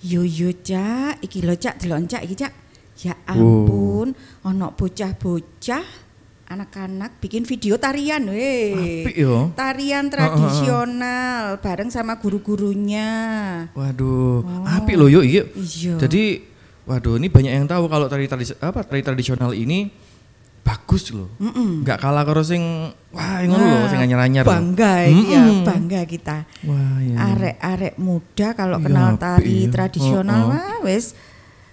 Yo Cak, iki lho Cak, delok Cak iki Cak. Ya ampun, ono bocah-bocah anak-anak bikin video tarian Apik yo. Tarian tradisional bareng sama guru-gurunya. Waduh, apik loh yuk iya. Iya. Jadi waduh ini banyak yang tahu kalau tari tradisional ini bagus loh. Enggak kalah karo sing wah ngono lho sing anyar-anyar. Bangga ya, bangga kita. Wah, iya. Arek-arek muda kalau kenal tari tradisional wah wis.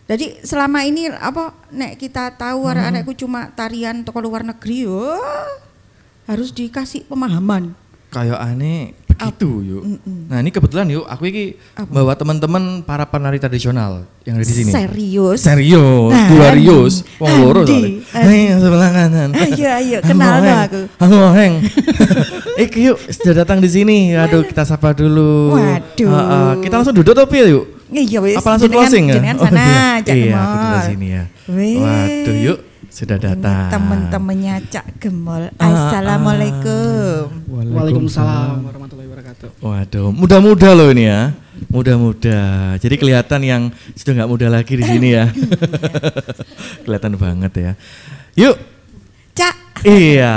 Jadi selama ini apa nek kita tahu arek-arekku cuma tarian toko luar negeri yo harus dikasih pemahaman. Kayak aneh begitu yuk. Nah ini kebetulan yuk aku ini bawa teman-teman para penari tradisional yang ada di sini. Serius? Serius, Rius, wong loro soalnya. Hei sebelah kanan. Ayo kenal dong aku. Aku Heng. Iki yuk sudah datang di sini. Aduh kita sapa dulu. Waduh. Kita langsung duduk tapi yuk. Iya wis. Apa langsung closing ya? Jenengan sana, Cak Gemol. Iya, aku di sini ya. Waduh, yuk sudah datang. Temen-temennya Cak Gemol. Assalamualaikum. Waalaikumsalam warahmatullahi wabarakatuh. Waduh, muda-muda loh ini ya. Muda-muda. Jadi kelihatan yang sudah nggak muda lagi di sini ya. Kelihatan banget ya. Yuk. Cak. Iya,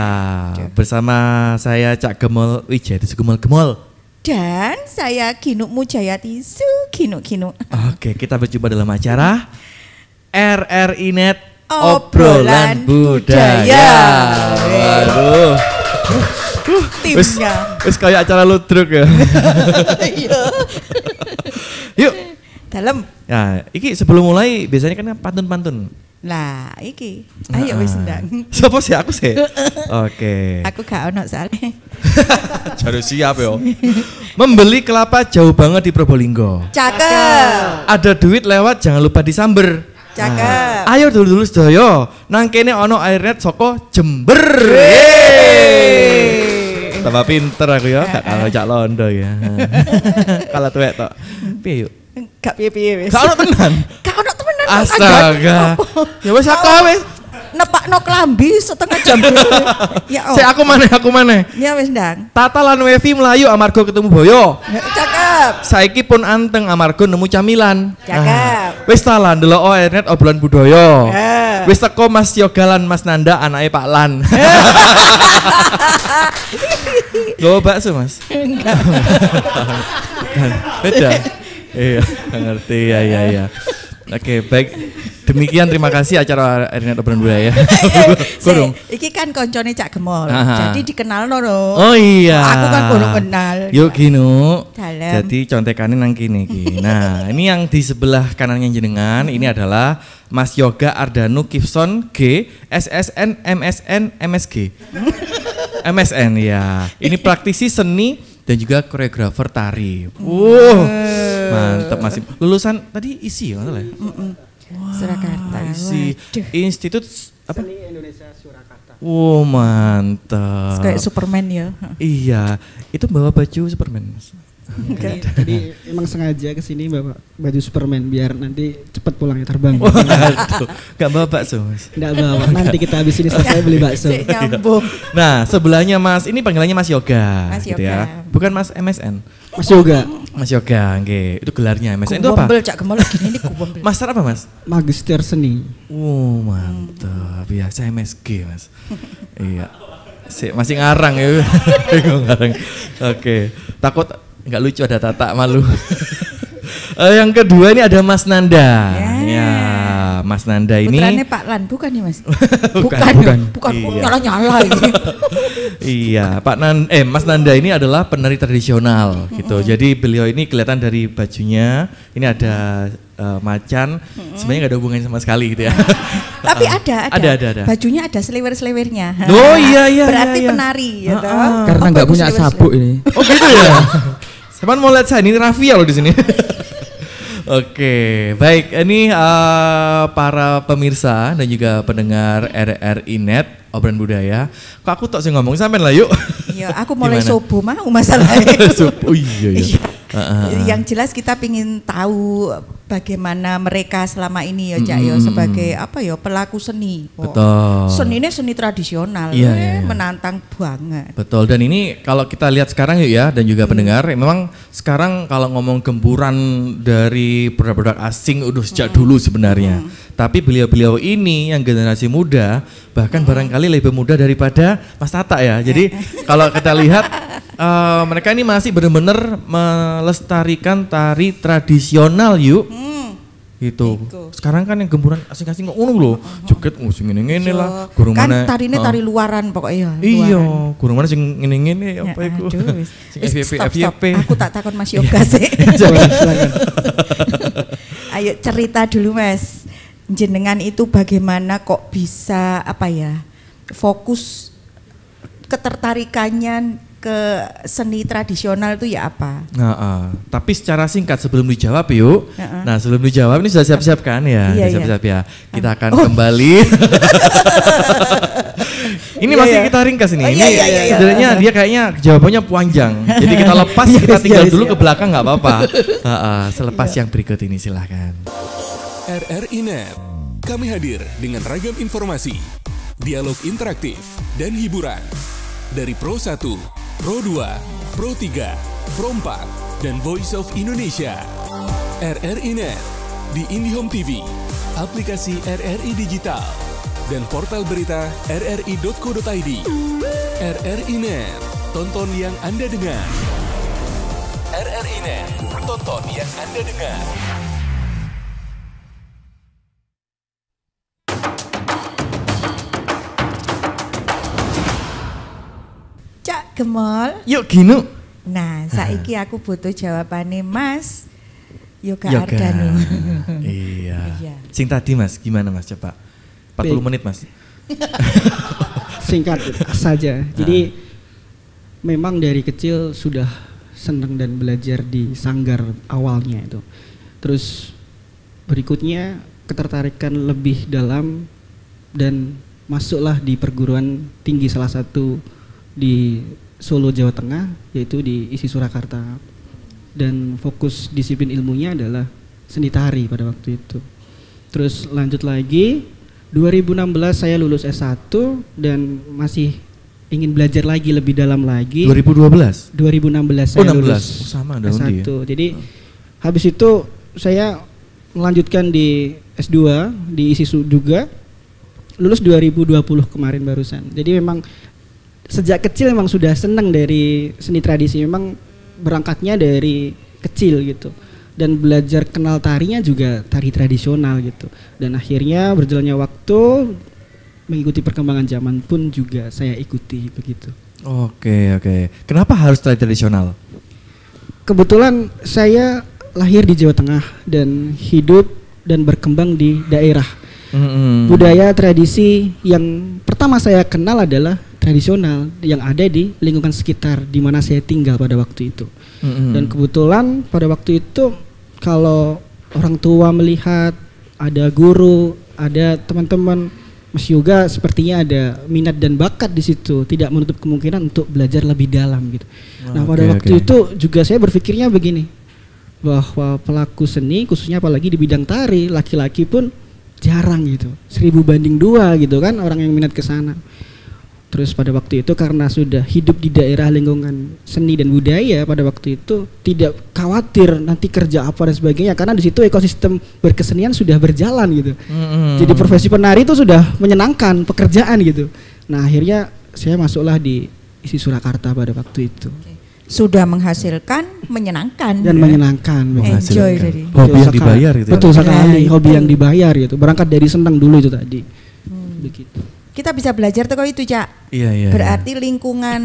bersama saya Cak Gemol Wijaya Gemol. Dan saya Kinuk Mujayati Kinuk. Oke, kita berjumpa dalam acara RRI Net Obrolan Budaya. Waduh. Timnya. Wis kayak acara ludruk ya. Iya. Yuk. Dalam. Ya, iki sebelum mulai biasanya kan pantun-pantun. Lah, iki. Ayo wis ndang. Sopo sih aku sih? Oke. Aku gak ono soalnya. Harus siap yo. Membeli kelapa jauh banget di Probolinggo. Cakep. Ada duit lewat jangan lupa disamber. Cakep. Ayo dulu sedaya. Nang kene ono airnet soko Jember. Tambah pinter aku ya, gak kalau Cak Londo ya. Kalau tuwek tok. Piye yuk? Gak piye-piye wis. Gak ono tenan. Gak ono temenan. Astaga. Ya wis aku wis. Nepakno klambi setengah jam. Ya Sik aku maneh. Ya wis ndang. Tata lan Wevi melayu amarga ketemu boyo. Cakep. Saiki pun anteng amarga nemu camilan. Cakep. Wis ta lan ndelok internet obrolan budaya. Yeah. Wis teko Mas Yoga lan Mas Nanda anake Pak Lan. Gowo bakso Mas? Enggak. Beda. Iya, ngerti ya. Oke, baik. Demikian terima kasih acara Internet Obrolan Budaya. Kurung. Iki kan koncone Cak Gemol. Aha. Jadi dikenalno lho. Oh iya. Aku kan kurang kenal. Yuk gino. Dalam. Jadi contekannya nang kini ki. Nah, ini yang di sebelah kanannya jenengan ini adalah Mas Yoga Ardanu Kifson G SSN MSN MSG. MSN ya. Ini praktisi seni dan juga koreografer tari. Mantap masih. Lulusan tadi isi ya masalah. Surakarta. Isi Institut apa? Seni Indonesia Surakarta. Mantap. Kayak Superman ya. Iya, itu bawa baju Superman. Mas. Jadi emang sengaja kesini bawa baju Superman biar nanti cepat pulangnya terbang. Waduh, gak bawa bakso Mas? Enggak bawa, nanti kita habis ini selesai beli bakso. Nyambung. Nah sebelahnya Mas, ini panggilannya Mas Yoga, Mas gitu Yoga. ya. Bukan Mas MSN. Mas Yoga, Mas Yoga, nggih. Itu gelarnya. MSN itu apa? Kuwombel Cak Gemol gini ini kuwombel. Master apa Mas? Magister Seni. Mantap. Biasa MSG Mas. Iya. Masih ngarang ya. Ngarang. Oke. Takut nggak lucu ada Tata malu. Yang kedua ini ada Mas Nanda. Ya, Mas Nanda ini. Putranya Pak Lan bukan ya Mas? Bukan. Iya. Nyala ini. Iya, Mas Nanda ini adalah penari tradisional gitu. Jadi beliau ini kelihatan dari bajunya ini ada macan. Sebenarnya nggak ada hubungannya sama sekali gitu ya. Tapi ada. Ada. Bajunya ada seliwer-seliwernya. Oh iya. Berarti iya. penari ya toh. Karena nggak punya sabuk ini. Oh gitu ya. Cuman mau lihat saya ini Rafia loh di sini. Oke, baik. Ini para pemirsa dan juga pendengar RRI Net Obrolan Budaya. Kok aku tok sih ngomong sampean lah yuk. Iya, aku mulai subuh mau masalahnya. Oh iya. Yang jelas kita pingin tahu bagaimana mereka selama ini ya Cak yo sebagai apa ya pelaku seni. Betul. Seninya seni tradisional, menantang banget. Betul. Dan ini kalau kita lihat sekarang yuk ya dan juga pendengar, memang sekarang kalau ngomong gempuran dari produk-produk asing udah sejak dulu sebenarnya. Tapi beliau-beliau ini yang generasi muda bahkan barangkali lebih muda daripada Mas Tata ya. Jadi kalau kita lihat mereka ini masih benar-benar melestarikan tari tradisional yuk. Gitu. Sekarang kan yang gempuran asing-asing kok ngono lho. Joget sing ngene-ngene lah. Gurung kan mana tarine tari luaran pokoknya. Iya, gurung mana sing ngene-ngene apa iku. Sing FYP. Aku tak takon Mas Yoga sih. Ayo cerita dulu Mas. Jenengan itu bagaimana kok bisa apa ya? Fokus ketertarikannya ke seni tradisional itu ya apa? Tapi secara singkat sebelum dijawab yuk. Nah sebelum dijawab ini sudah siap-siap kan ya? Iya, siap-siap ya. Kita akan kembali. Ini masih kita ringkas ini. Sebenarnya dia kayaknya jawabannya panjang. Jadi kita lepas, kita tinggal dulu ke belakang nggak apa-apa. Selepas yang berikut ini silahkan. RRI Net, kami hadir dengan ragam informasi, dialog interaktif, dan hiburan. Dari Pro 1, Pro 2, Pro 3, Pro 4, dan Voice of Indonesia. RRI Net, di IndiHome TV, aplikasi RRI Digital, dan portal berita rri.co.id. RRI Net, tonton yang Anda dengar. RRI Net, tonton yang Anda dengar. Gemol. Yuk Gino. Nah, saiki aku butuh jawabannya Mas Yoga Ardhanu. Iya. Sing tadi Mas, gimana Mas coba? 40 menit Mas. Singkat saja. Jadi memang dari kecil sudah senang dan belajar di sanggar awalnya itu. Terus berikutnya ketertarikan lebih dalam dan masuklah di perguruan tinggi salah satu di Solo, Jawa Tengah, yaitu di ISI Surakarta. Dan fokus disiplin ilmunya adalah seni tari pada waktu itu. Terus lanjut lagi, 2016 saya lulus S1 dan masih ingin belajar lagi lebih dalam lagi. 2012? 2016 saya lulus sama S1. Jadi habis itu saya melanjutkan di S2 di ISI juga. Lulus 2020 kemarin barusan. Jadi memang sejak kecil memang sudah senang dari seni tradisi, memang berangkatnya dari kecil gitu. Dan belajar kenal tarinya juga tari tradisional gitu. Dan akhirnya berjalannya waktu mengikuti perkembangan zaman pun juga saya ikuti begitu. Oke. Kenapa harus tari tradisional? Kebetulan saya lahir di Jawa Tengah dan hidup dan berkembang di daerah. Budaya tradisi yang pertama saya kenal adalah tradisional yang ada di lingkungan sekitar di mana saya tinggal pada waktu itu. Dan kebetulan pada waktu itu kalau orang tua melihat ada guru, ada teman-teman, Mas Yoga sepertinya ada minat dan bakat di situ, tidak menutup kemungkinan untuk belajar lebih dalam gitu. Nah, pada waktu itu juga saya berpikirnya begini, bahwa pelaku seni khususnya apalagi di bidang tari, laki-laki pun jarang gitu, 1000 banding 2 gitu kan orang yang minat ke sana. Terus pada waktu itu karena sudah hidup di daerah lingkungan seni dan budaya, pada waktu itu tidak khawatir nanti kerja apa dan sebagainya, karena di situ ekosistem berkesenian sudah berjalan gitu. Jadi profesi penari itu sudah menyenangkan pekerjaan gitu. Nah akhirnya saya masuklah di ISI Surakarta pada waktu itu. Sudah menghasilkan, menyenangkan dan menyenangkan, enjoy jadi hobi yang dibayar gitu. Betul sekali, hobi yang dibayar gitu. Berangkat dari senang dulu itu tadi. Begitu. Kita bisa belajar tuh itu, Cak. Iya. Berarti lingkungan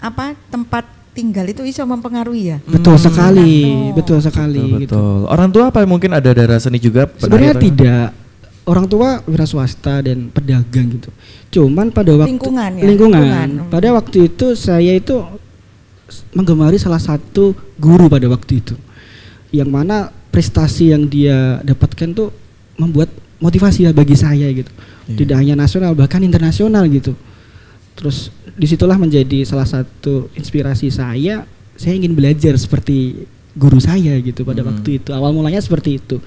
apa tempat tinggal itu bisa mempengaruhi ya. Betul sekali, betul sekali. Betul. Gitu. Orang tua apa mungkin ada darah seni juga? Sebenarnya tidak. Orang tua wira swasta dan pedagang gitu. Cuman pada waktu lingkungan. Pada waktu itu saya itu menggemari salah satu guru pada waktu itu, yang mana prestasi yang dia dapatkan tuh membuat motivasi bagi saya gitu. Tidak hanya nasional bahkan internasional gitu. Terus disitulah menjadi salah satu inspirasi saya ingin belajar seperti guru saya gitu pada waktu itu. Awal mulanya seperti itu.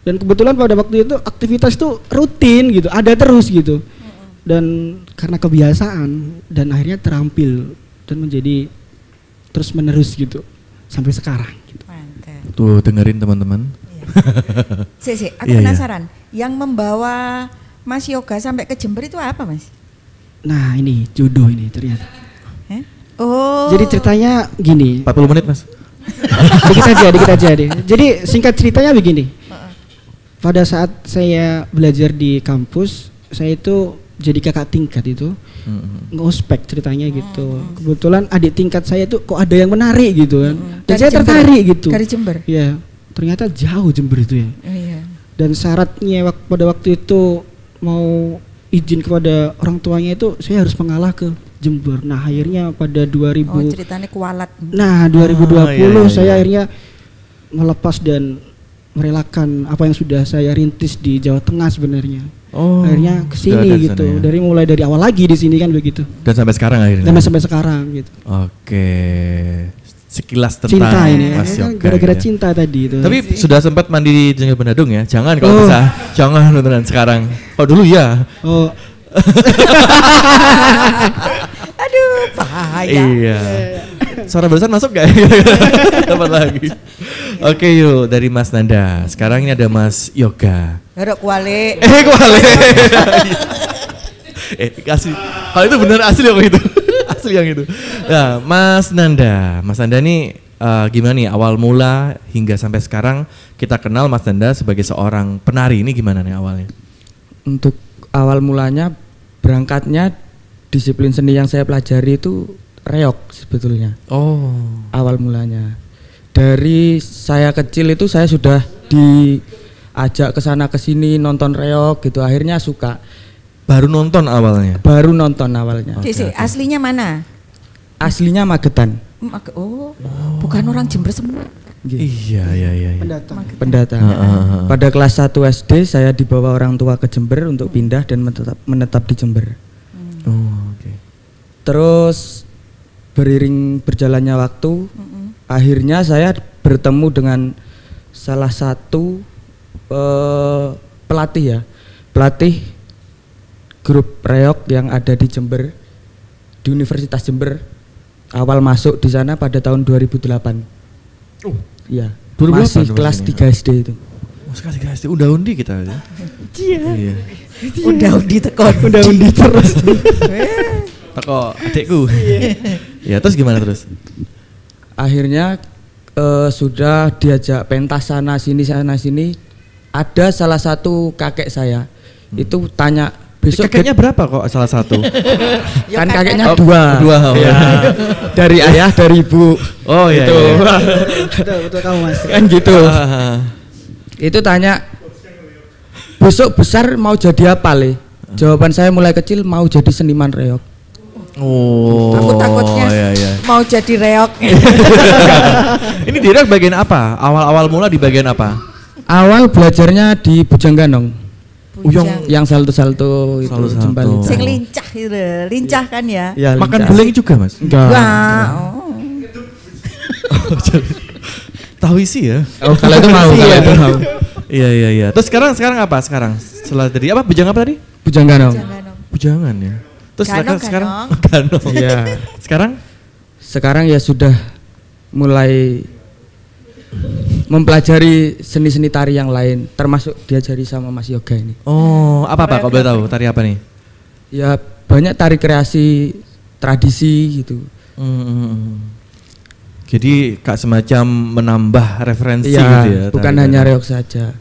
Dan kebetulan pada waktu itu aktivitas itu rutin gitu, ada terus gitu. Dan karena kebiasaan dan akhirnya terampil dan menjadi terus menerus gitu sampai sekarang gitu. Mantap. Tuh dengerin teman-teman. Iya. Aku penasaran. Yang membawa Mas Yoga sampai ke Jember itu apa, Mas? Nah, ini jodoh ini ternyata. Oh. Jadi ceritanya gini. 40 menit, Mas. Dikit aja deh. Jadi singkat ceritanya begini. Pada saat saya belajar di kampus, saya itu jadi kakak tingkat itu. Ngospek ceritanya gitu. Kebetulan adik tingkat saya tuh kok ada yang menarik gitu kan. Dan saya tertarik gitu. Dari Jember. Iya. Ternyata jauh Jember itu ya. Iya. Dan syaratnya pada waktu itu mau izin kepada orang tuanya itu saya harus mengalah ke Jember. Nah, akhirnya pada 2000 ceritanya kualat. Nah, 2020 iya. saya akhirnya melepas dan merelakan apa yang sudah saya rintis di Jawa Tengah sebenarnya. Akhirnya ke sini gitu. Ya. Mulai dari awal lagi di sini kan begitu. Dan sampai sekarang akhirnya. Dan sampai sekarang gitu. Oke. Sekilas tentang Cinta ini Mas Yoga. gara-gara ya. cinta tadi itu. Tapi sudah sempat mandi di Jengkel Bandung ya? Jangan kalau bisa. Jangan beneran sekarang. Oh dulu ya. Oh. Aduh, bahaya. Iya. Suara barusan masuk gak? Dapat lagi. Oke yuk, dari Mas Nanda. Sekarang ini ada Mas Yoga. Garuk kuali. Kuali. Kasih. Kalau itu benar asli yang itu. Asli yang itu. Nah, Mas Nanda ini gimana nih awal mula hingga sampai sekarang kita kenal Mas Nanda sebagai seorang penari, ini gimana nih awalnya? Untuk awal mulanya berangkatnya disiplin seni yang saya pelajari itu reog sebetulnya. Oh. Awal mulanya. Dari saya kecil itu saya sudah diajak ke sana ke sini nonton reog gitu, akhirnya suka. Baru nonton awalnya. Okay. Aslinya mana? Aslinya Magetan. Bukan orang Jember semua. Iya. Pendatang. Pada kelas 1 SD saya dibawa orang tua ke Jember untuk pindah dan menetap di Jember. Oke. Terus beriring berjalannya waktu, akhirnya saya bertemu dengan salah satu pelatih grup reog yang ada di Jember, di Universitas Jember. Awal masuk di sana pada tahun 2008. Iya. 2008 masih kelas 3 SD itu. Kelas 3 SD undi kita ya. Iya. Undi tekon. Undi terus. Teko adekku. Ya, terus gimana terus? Akhirnya sudah diajak pentas sana sini. Ada salah satu kakek saya itu tanya besok kakeknya berapa kok salah satu? Kan kakeknya dua. Ya. Dari ayah, dari ibu. Oh iya. Itu. Betul kamu Mas. Kan gitu. Itu tanya besok besar mau jadi apa Le? Jawaban saya mulai kecil mau jadi seniman reog. Oh. Aku takutnya mau jadi reog. Ini di reog bagian apa? Awal mula di bagian apa? Awal belajarnya di Bujang Ganong. Yang salto-salto itu jembal. Sing lincah itu, lincah kan ya? Ya makan beling juga Mas? Enggak. Tahu isi ya? Oh kalau itu mau. Iya. Terus sekarang apa? Setelah dari apa? Bujang apa tadi? Bujang Ganong. Bujangan ya. Terus sekarang Ganong. Iya. Sekarang ya sudah mulai mempelajari seni-seni tari yang lain, termasuk diajari sama Mas Yoga ini. Oh, apa kalau boleh tahu? Tari apa nih? Ya banyak tari kreasi, tradisi gitu. Jadi kak semacam menambah referensi ya, gitu ya? Bukan hanya reog saja.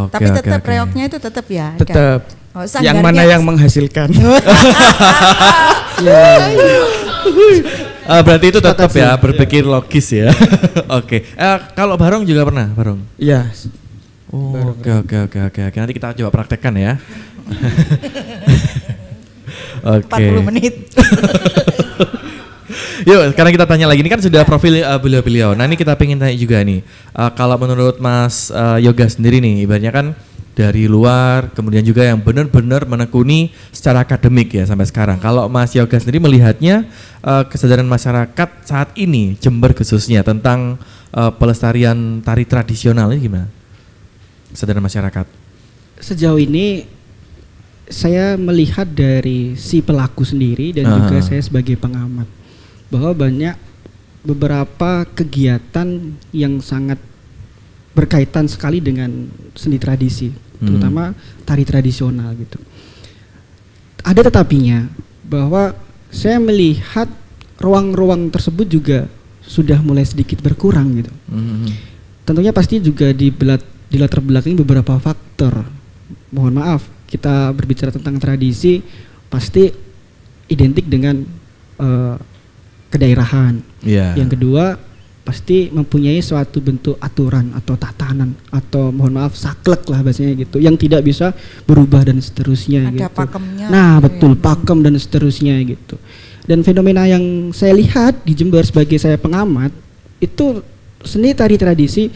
Tapi tetap reognya itu tetap ya? Tetap. Yang mana yang menghasilkan? Berarti itu tetap ya, berpikir logis ya. Oke. Kalau Barong juga pernah, Barong? Iya. Oke. Nanti kita coba praktekkan ya. Oke. 40 menit. Yuk, sekarang kita tanya lagi. Ini kan sudah profil beliau-beliau. Nah, ini kita pengen tanya juga nih. Kalau menurut Mas Yoga sendiri nih, ibaratnya kan dari luar, kemudian juga yang benar-benar menekuni secara akademik ya sampai sekarang. Kalau Mas Yoga sendiri melihatnya kesadaran masyarakat saat ini Jember khususnya tentang pelestarian tari tradisional ini gimana? Kesadaran masyarakat. Sejauh ini saya melihat dari si pelaku sendiri dan juga saya sebagai pengamat bahwa banyak beberapa kegiatan yang sangat berkaitan sekali dengan seni tradisi, terutama tari tradisional gitu. Ada tetapinya bahwa saya melihat ruang-ruang tersebut juga sudah mulai sedikit berkurang gitu. Tentunya pasti juga di latar belakangi beberapa faktor. Mohon maaf, kita berbicara tentang tradisi pasti identik dengan kedaerahan. Yang kedua pasti mempunyai suatu bentuk aturan atau tatanan atau mohon maaf saklek lah bahasanya gitu yang tidak bisa berubah dan seterusnya. Ada gitu. pakemnya. Nah betul pakem dan seterusnya gitu. Dan fenomena yang saya lihat di Jember sebagai saya pengamat itu seni tari tradisi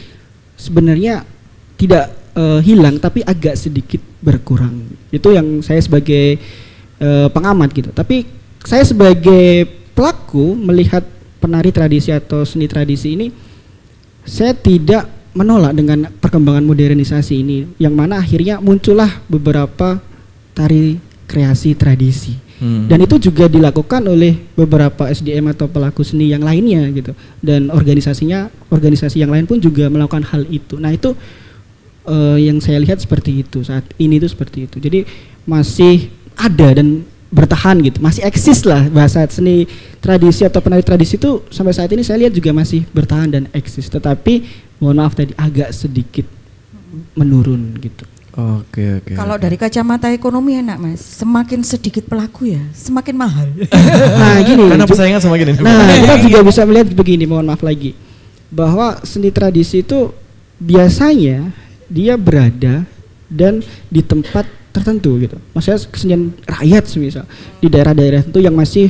sebenarnya tidak hilang tapi agak sedikit berkurang. Itu yang saya sebagai pengamat gitu. Tapi saya sebagai pelaku melihat penari tradisi atau seni tradisi ini, saya tidak menolak dengan perkembangan modernisasi ini, yang mana akhirnya muncullah beberapa tari kreasi tradisi. Dan itu juga dilakukan oleh beberapa SDM atau pelaku seni yang lainnya gitu. Dan organisasi yang lain pun juga melakukan hal itu. Nah itu yang saya lihat seperti itu saat ini itu seperti itu. Jadi masih ada dan bertahan gitu, masih eksis lah bahasa seni tradisi atau penari tradisi itu sampai saat ini saya lihat juga masih bertahan dan eksis, tetapi mohon maaf tadi agak sedikit menurun gitu. Oke. Kalau dari kacamata ekonomi enak Mas, semakin sedikit pelaku ya semakin mahal. Nah gini, karena persaingan semakin ini. Nah kita juga bisa melihat begini, mohon maaf lagi, bahwa seni tradisi itu biasanya dia berada dan di tempat tertentu gitu. Maksudnya kesenian rakyat semisal di daerah-daerah itu yang masih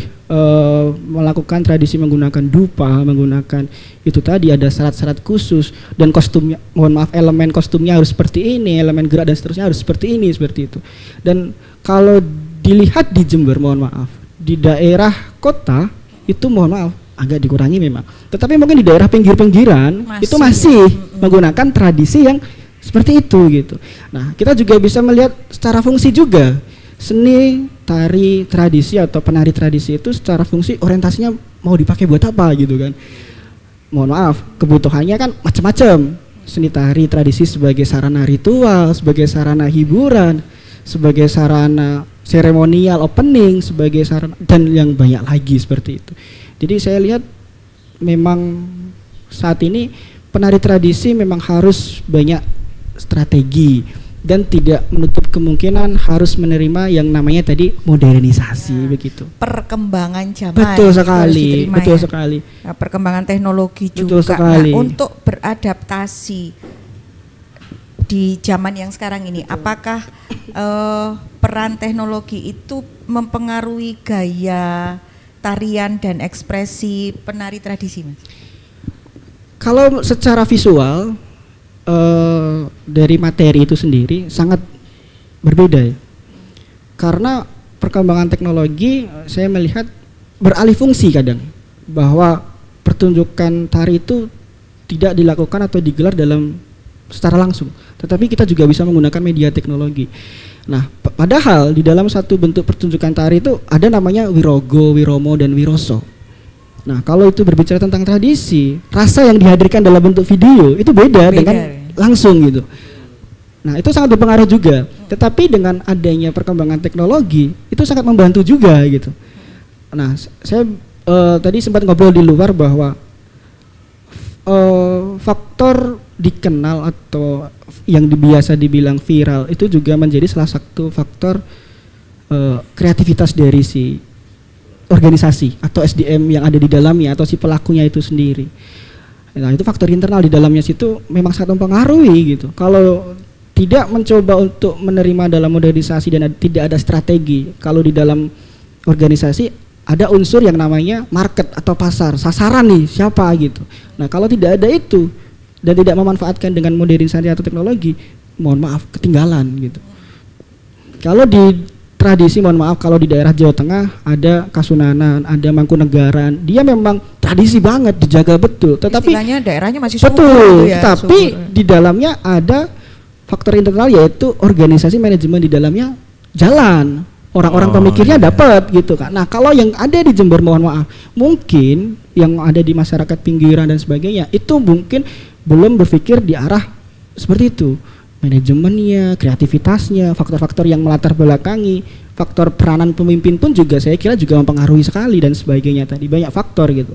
melakukan tradisi menggunakan dupa, menggunakan itu tadi ada syarat-syarat khusus dan kostumnya, mohon maaf elemen kostumnya harus seperti ini, elemen gerak dan seterusnya harus seperti ini, seperti itu. Dan kalau dilihat di Jember, mohon maaf, di daerah kota itu mohon maaf agak dikurangi memang. Tetapi mungkin di daerah pinggir-pinggiran itu masih menggunakan tradisi yang seperti itu gitu. Nah kita juga bisa melihat secara fungsi juga seni tari tradisi atau penari tradisi itu secara fungsi orientasinya mau dipakai buat apa gitu kan. Mohon maaf kebutuhannya kan macam-macam. Seni tari tradisi sebagai sarana ritual, sebagai sarana hiburan, sebagai sarana seremonial opening, sebagai sarana dan yang banyak lagi seperti itu. Jadi saya lihat memang saat ini penari tradisi memang harus banyak strategi dan tidak menutup kemungkinan harus menerima yang namanya tadi modernisasi begitu. Perkembangan zaman. Betul sekali, betul sekali. Nah, perkembangan teknologi betul juga. Sekali. Nah, untuk beradaptasi di zaman yang sekarang ini, apakah peran teknologi itu mempengaruhi gaya tarian dan ekspresi penari tradisi, Mas? Kalau secara visual dari materi itu sendiri sangat berbeda ya. Karena perkembangan teknologi saya melihat beralih fungsi kadang, bahwa pertunjukan tari itu tidak dilakukan atau digelar dalam secara langsung, tetapi kita juga bisa menggunakan media teknologi. Nah, padahal di dalam satu bentuk pertunjukan tari itu ada namanya wirogo, wiromo, dan wiroso. Nah, kalau itu berbicara tentang tradisi, rasa yang dihadirkan dalam bentuk video itu beda dengan langsung gitu. Nah, itu sangat berpengaruh juga. Tetapi dengan adanya perkembangan teknologi, itu sangat membantu juga gitu. Nah, saya tadi sempat ngobrol di luar bahwa faktor dikenal atau yang biasa dibilang viral itu juga menjadi salah satu faktor kreativitas dari si organisasi atau SDM yang ada di dalamnya atau si pelakunya itu sendiri. Nah, itu faktor internal di dalamnya situ memang sangat mempengaruhi gitu. Kalau tidak mencoba untuk menerima dalam modernisasi dan tidak ada strategi, kalau di dalam organisasi ada unsur yang namanya market atau pasar, sasaran nih siapa gitu. Nah, kalau tidak ada itu dan tidak memanfaatkan dengan modernisasi atau teknologi, mohon maaf ketinggalan gitu. Kalau di tradisi, mohon maaf, kalau di daerah Jawa Tengah ada Kasunanan, ada Mangkunegaran, dia memang tradisi banget, dijaga betul. Tetapi istilahnya daerahnya masih subur betul, gitu ya, tapi subur. di dalamnya ada faktor internal, yaitu organisasi manajemen di dalamnya jalan. Orang-orang pemikirnya dapat gitu kan. Nah, kalau yang ada di Jember, mohon maaf, mungkin yang ada di masyarakat pinggiran dan sebagainya itu mungkin belum berpikir di arah seperti itu. Manajemennya, kreativitasnya, faktor-faktor yang melatar belakangi, faktor peranan pemimpin pun juga saya kira juga mempengaruhi sekali dan sebagainya tadi, banyak faktor gitu.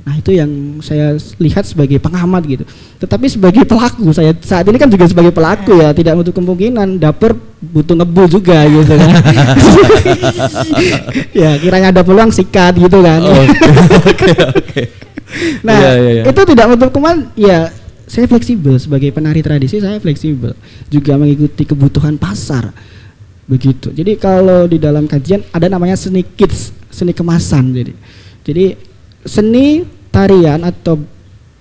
Nah, itu yang saya lihat sebagai pengamat gitu. Tetapi sebagai pelaku, saya saat ini kan juga sebagai pelaku ya, tidak menutup kemungkinan dapur butuh ngebul juga gitu kan. Ya, kiranya ada peluang sikat gitu kan. Oke. Nah, itu tidak menutup kemungkinan ya. Saya fleksibel sebagai penari tradisi, saya fleksibel juga mengikuti kebutuhan pasar begitu. Jadi kalau di dalam kajian ada namanya seni kids, seni kemasan. Jadi seni tarian atau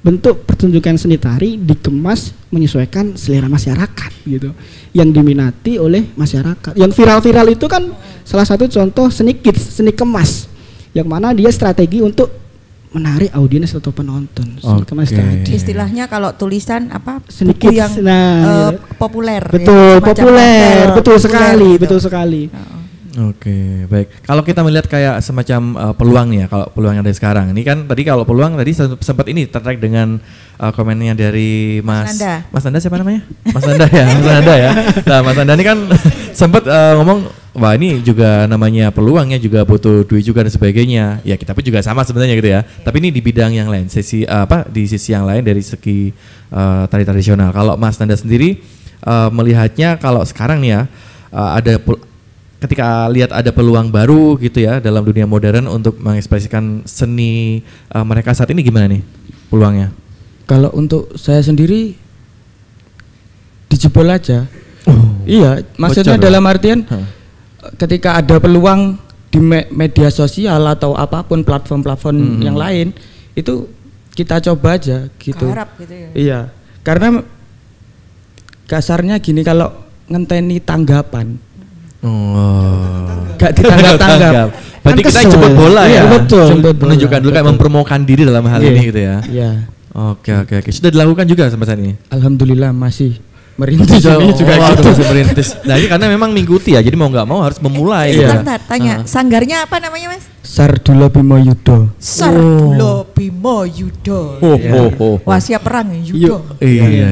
bentuk pertunjukan seni tari dikemas menyesuaikan selera masyarakat gitu, yang diminati oleh masyarakat. Yang viral-viral itu kan salah satu contoh seni kids, seni kemas, yang mana dia strategi untuk menarik audiens atau penonton. Istilahnya kalau tulisan apa, sedikit buku yang populer. Betul, ya, populer, betul populer sekali, gitu. betul sekali. Oke, baik. Kalau kita melihat kayak semacam peluang nih ya, kalau peluang yang ada sekarang. Ini kan tadi kalau peluang tadi sempat ini tertarik dengan komennya dari Mas Nanda siapa namanya? Mas Nanda ya, Mas Nanda ya. Nah, Mas Nanda ini kan sempat ngomong, wah ini juga namanya peluangnya juga butuh duit juga dan sebagainya. Ya kita pun juga sama sebenarnya gitu ya. Tapi ini di bidang yang lain, di sisi yang lain dari segi tari tradisional. Kalau Mas Nanda sendiri melihatnya kalau sekarang nih ya, ketika lihat ada peluang baru gitu ya dalam dunia modern untuk mengekspresikan seni mereka saat ini, gimana nih peluangnya? Kalau untuk saya sendiri dijebol aja. Iya, maksudnya dalam artian ketika ada peluang di media sosial atau apapun platform-platform yang lain, itu kita coba aja gitu. Garap gitu ya. Iya, karena kasarnya gini, kalau ngenteni tanggapan, gak ditanggap-tanggap. Berarti kita jemput bola ya. Betul. Menunjukkan dulu kayak mempromokan diri dalam hal ini gitu ya. Iya. Oke. Sudah dilakukan juga sampai saat ini? Alhamdulillah masih merintis ini juga gitu. Masih merintis. Nah ini karena memang mingguti ya, jadi mau nggak mau harus memulai. Sebentar, tanya, sanggarnya apa namanya Mas? Sardulo Bimo Yudo. Sardulo Bimo Yudo. Wah, siap perang ya, Yudo. Iya.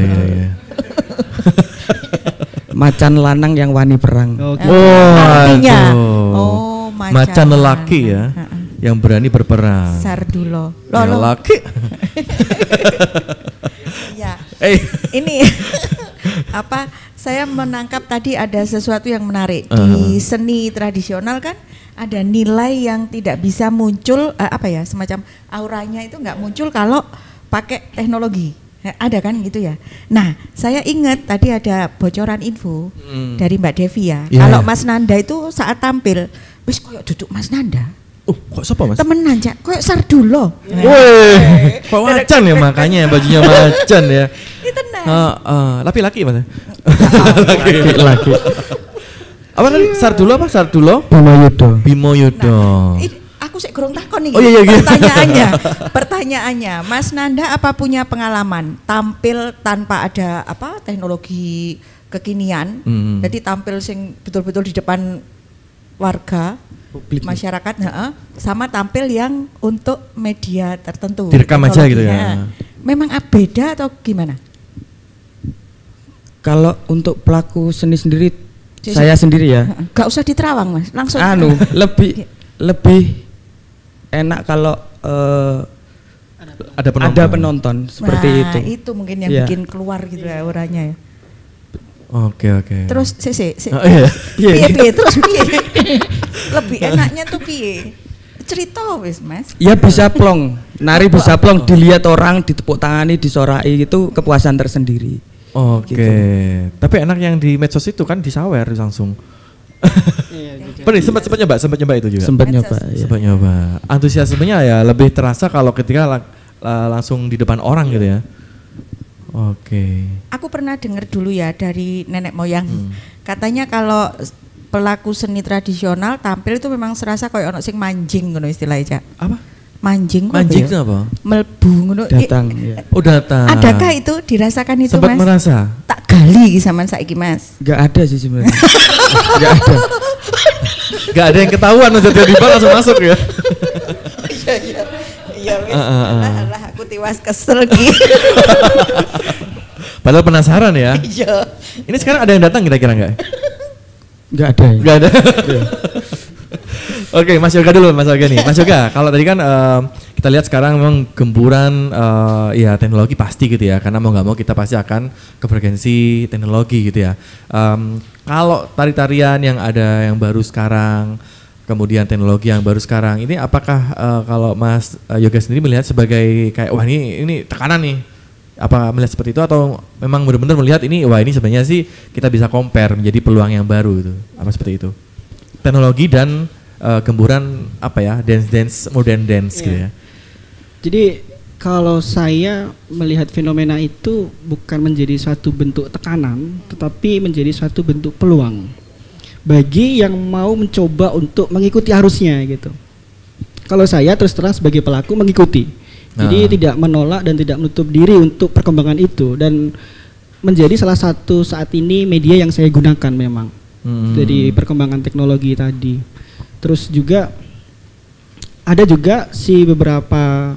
Macan lanang yang wani perang. Artinya, macan lelaki ya, yang berani berperang. Sardulo. Lelaki. Ya. Ini apa? Saya menangkap tadi ada sesuatu yang menarik di seni tradisional kan. Ada nilai yang tidak bisa muncul, semacam auranya itu nggak muncul kalau pakai teknologi. Ada kan gitu ya. Nah, saya ingat tadi ada bocoran info dari Mbak Devi ya. Kalau Mas Nanda itu saat tampil, wis koyo duduk Mas Nanda. Kok siapa Mas? Temenan Cak, koyo Sardulo. Woi, kok macan ya makanya bajunya macan ya. Itu nah. Laki-laki Mas. Laki. Apa tadi? Sardulo apa? Sardulo? Bimo Yudo. Aku sik gorong takon nih. Pertanyaannya, Mas Nanda apa punya pengalaman tampil tanpa ada teknologi kekinian? Jadi tampil sing betul-betul di depan warga, publik, masyarakat, sama tampil yang untuk media tertentu. Direkam aja gitu ya. Memang beda atau gimana? Kalau untuk pelaku seni sendiri, saya sendiri ya. Gak usah di Terawang Mas, langsung. Lebih enak kalau ada penonton seperti itu. Itu mungkin yang bikin keluar gitu ya auranya ya. Oke. Terus piye terus piye? Lebih enaknya tuh piye? Cerita wis Mas. Ya bisa plong, nari bisa plong, dilihat orang, ditepuk tangani, disorai, itu kepuasan tersendiri. Oke. Gitu. Tapi enak yang di medsos itu kan disawer langsung. Sempat nyoba itu juga. Sempat nyoba. Antusiasmenya ya lebih terasa kalau ketika langsung di depan orang gitu ya. Oke. Aku pernah dengar dulu ya dari nenek moyang. Katanya kalau pelaku seni tradisional tampil itu memang serasa kayak ono sing manjing ngono istilahnya, Cak. Apa? Manjing itu apa? Melbu ngono. Datang ya. Oh, datang. Adakah itu dirasakan itu, Sempat Mas? merasa? Tak gali zaman saiki, Mas. Enggak ada sih sebenarnya. Enggak ada. Gak ada yang ketahuan tiba-tiba langsung masuk ya. Iya, alah aku tiwas kesel ki. Padahal penasaran ya. Iya. Ini sekarang ada yang datang kira-kira enggak? Enggak ada. Ya. Enggak ada. Oke, Mas Yoga dulu, Mas Yoga nih. Mas Yoga, kalau tadi kan kita lihat sekarang memang gempuran ya teknologi pasti gitu ya, karena mau nggak mau kita pasti akan ke frekuensi teknologi gitu ya. Kalau tari-tarian yang ada yang baru sekarang, kemudian teknologi yang baru sekarang, ini apakah kalau Mas Yoga sendiri melihat sebagai kayak wah ini tekanan nih? Apa melihat seperti itu atau memang benar-benar melihat ini wah ini sebenarnya sih kita bisa compare menjadi peluang yang baru gitu? Apa seperti itu? Teknologi dan gemburan apa ya dance modern dance gitu ya. Jadi kalau saya melihat fenomena itu bukan menjadi suatu bentuk tekanan, tetapi menjadi suatu bentuk peluang bagi yang mau mencoba untuk mengikuti arusnya gitu. Kalau saya terus terang sebagai pelaku mengikuti, jadi tidak menolak dan tidak menutup diri untuk perkembangan itu, dan menjadi salah satu saat ini media yang saya gunakan memang dari perkembangan teknologi tadi. Terus juga ada juga si beberapa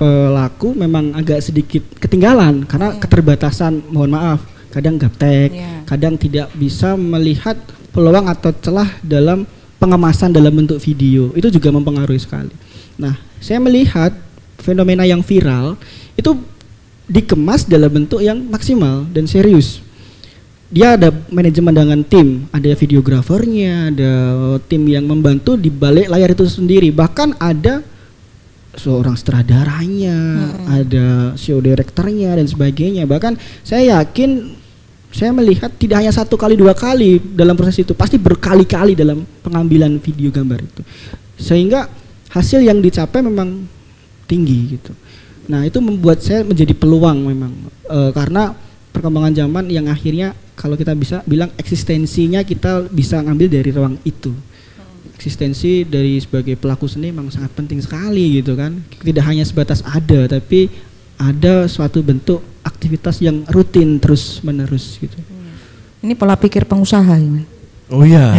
pelaku memang agak sedikit ketinggalan karena keterbatasan, mohon maaf, kadang gaptek, kadang tidak bisa melihat peluang atau celah dalam pengemasan dalam bentuk video. Itu juga mempengaruhi sekali. Nah, saya melihat fenomena yang viral itu dikemas dalam bentuk yang maksimal dan serius. Dia ada manajemen dengan tim, ada videografernya, ada tim yang membantu di balik layar itu sendiri. Bahkan ada seorang sutradaranya, ada show directornya dan sebagainya. Bahkan saya yakin, saya melihat tidak hanya 1 kali 2 kali dalam proses itu, pasti berkali-kali dalam pengambilan video gambar itu. Sehingga hasil yang dicapai memang tinggi gitu. Nah, itu membuat saya menjadi peluang memang karena perkembangan zaman yang akhirnya kalau kita bisa bilang eksistensinya kita bisa ngambil dari ruang itu. Eksistensi dari sebagai pelaku seni memang sangat penting sekali gitu kan. Tidak hanya sebatas ada, tapi ada suatu bentuk aktivitas yang rutin terus menerus gitu. Ini pola pikir pengusaha ya. Oh iya,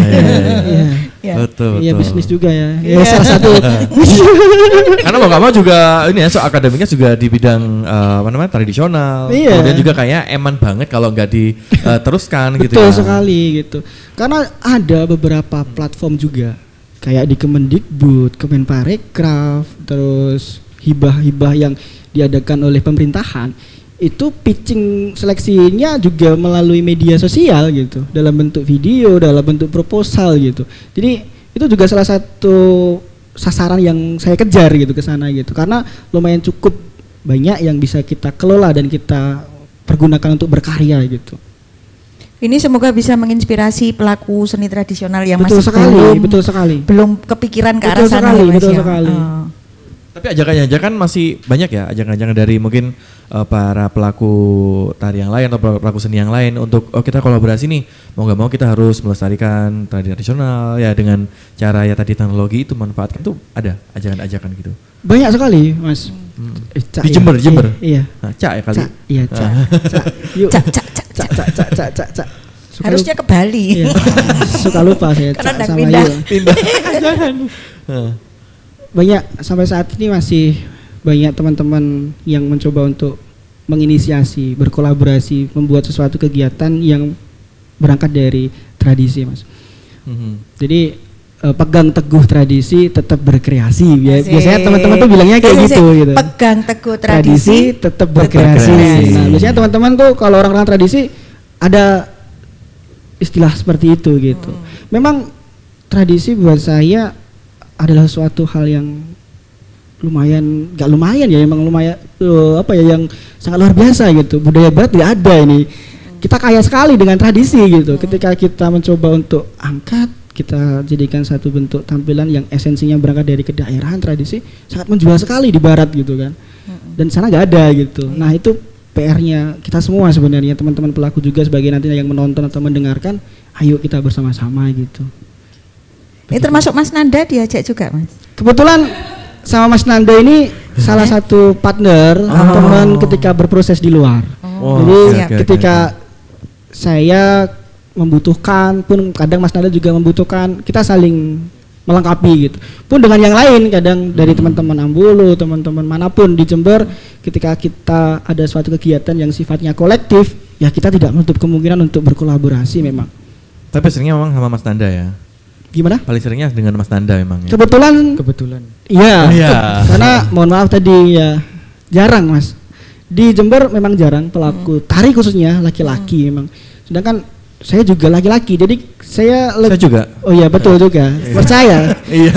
iya. Betul. Iya, bisnis juga ya. Ya salah satu. Karena mau nggak mau juga ini ya, so akademiknya juga di bidang apa namanya tradisional. Iya. Kemudian juga kayak eman banget kalau nggak diteruskan gitu ya. Betul sekali gitu. Karena ada beberapa platform juga kayak di Kemendikbud, Kemenparekraf, terus hibah-hibah yang diadakan oleh pemerintahan. Itu pitching seleksinya juga melalui media sosial gitu, dalam bentuk video, dalam bentuk proposal gitu. Jadi itu juga salah satu sasaran yang saya kejar gitu ke sana gitu, karena lumayan cukup banyak yang bisa kita kelola dan kita pergunakan untuk berkarya gitu. Ini semoga bisa menginspirasi pelaku seni tradisional yang betul masih sekali. belum kepikiran ke arah sana. Betul sekali. Tapi ajakan-ajakan masih banyak ya, ajakan-ajakan dari mungkin para pelaku tari yang lain atau pelaku seni yang lain untuk kita kolaborasi nih, mau nggak mau kita harus melestarikan tari tradisional ya dengan cara ya tadi teknologi itu manfaatkan, tuh ada ajakan-ajakan gitu. Banyak sekali Mas. Di Jember. Iya. Nah, Cak ya kali. Iya, Cak. Yuk. Cak. Harusnya ke Bali. Iya. Suka lupa saya. Karena sama pindah. Banyak sampai saat ini masih banyak teman-teman yang mencoba untuk menginisiasi, berkolaborasi, membuat sesuatu kegiatan yang berangkat dari tradisi, Mas. Jadi pegang teguh tradisi, tetap berkreasi. Biasanya teman-teman tuh bilangnya kayak gitu. Pegang teguh tradisi, tetap berkreasi. Nah, biasanya teman-teman tuh kalau orang-orang tradisi ada istilah seperti itu gitu. Memang tradisi buat saya adalah suatu hal yang gak lumayan ya, emang lumayan yang sangat luar biasa gitu. Budaya barat tidak ada ini. Kita kaya sekali dengan tradisi gitu. Ketika kita mencoba untuk angkat, kita jadikan satu bentuk tampilan yang esensinya berangkat dari kedaerahan tradisi, sangat menjual sekali di barat gitu kan. Dan sana gak ada gitu. Nah, itu PR-nya kita semua sebenarnya, teman-teman pelaku juga sebagai nantinya yang menonton atau mendengarkan, ayo kita bersama-sama gitu. Ini termasuk Mas Nanda diajak juga, Mas? Kebetulan sama Mas Nanda ini salah satu partner teman ketika berproses di luar. Jadi ketika saya membutuhkan pun kadang Mas Nanda juga membutuhkan, kita saling melengkapi gitu. Pun dengan yang lain kadang dari teman-teman Ambulu, teman-teman manapun di Jember, ketika kita ada suatu kegiatan yang sifatnya kolektif, ya kita tidak menutup kemungkinan untuk berkolaborasi memang. Tapi seringnya memang sama Mas Nanda ya? Gimana? Paling seringnya dengan Mas Nanda memang ya? Kebetulan. Iya. Karena mohon maaf tadi ya jarang Mas. Di Jember memang jarang pelaku tari khususnya laki-laki memang. Sedangkan saya juga laki-laki, jadi saya juga. Oh iya betul juga. Percaya. Iya.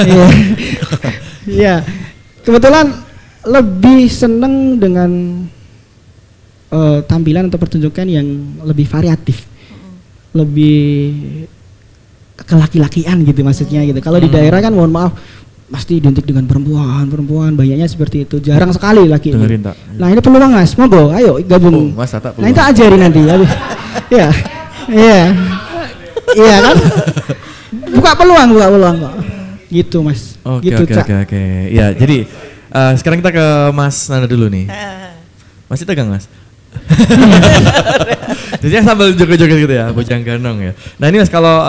Iya. Kebetulan lebih seneng dengan tampilan atau pertunjukan yang lebih variatif, lebih kelaki-lakian gitu maksudnya gitu. Kalau di daerah kan mohon maaf pasti identik dengan perempuan banyaknya seperti itu, jarang sekali laki. Dengerin tak? Nah ini peluang Mas, monggo, ayo gabung. Mas tak peluang. Nah itu ajarin nanti. Ya. Iya kan? Buka peluang kok. Gitu Mas. Oke. Gitu, Ya, jadi sekarang kita ke Mas Nanda dulu nih. Masih tegang Mas? Jadi sambil joget-joget gitu ya, bojang ganong ya. Nah ini Mas, kalau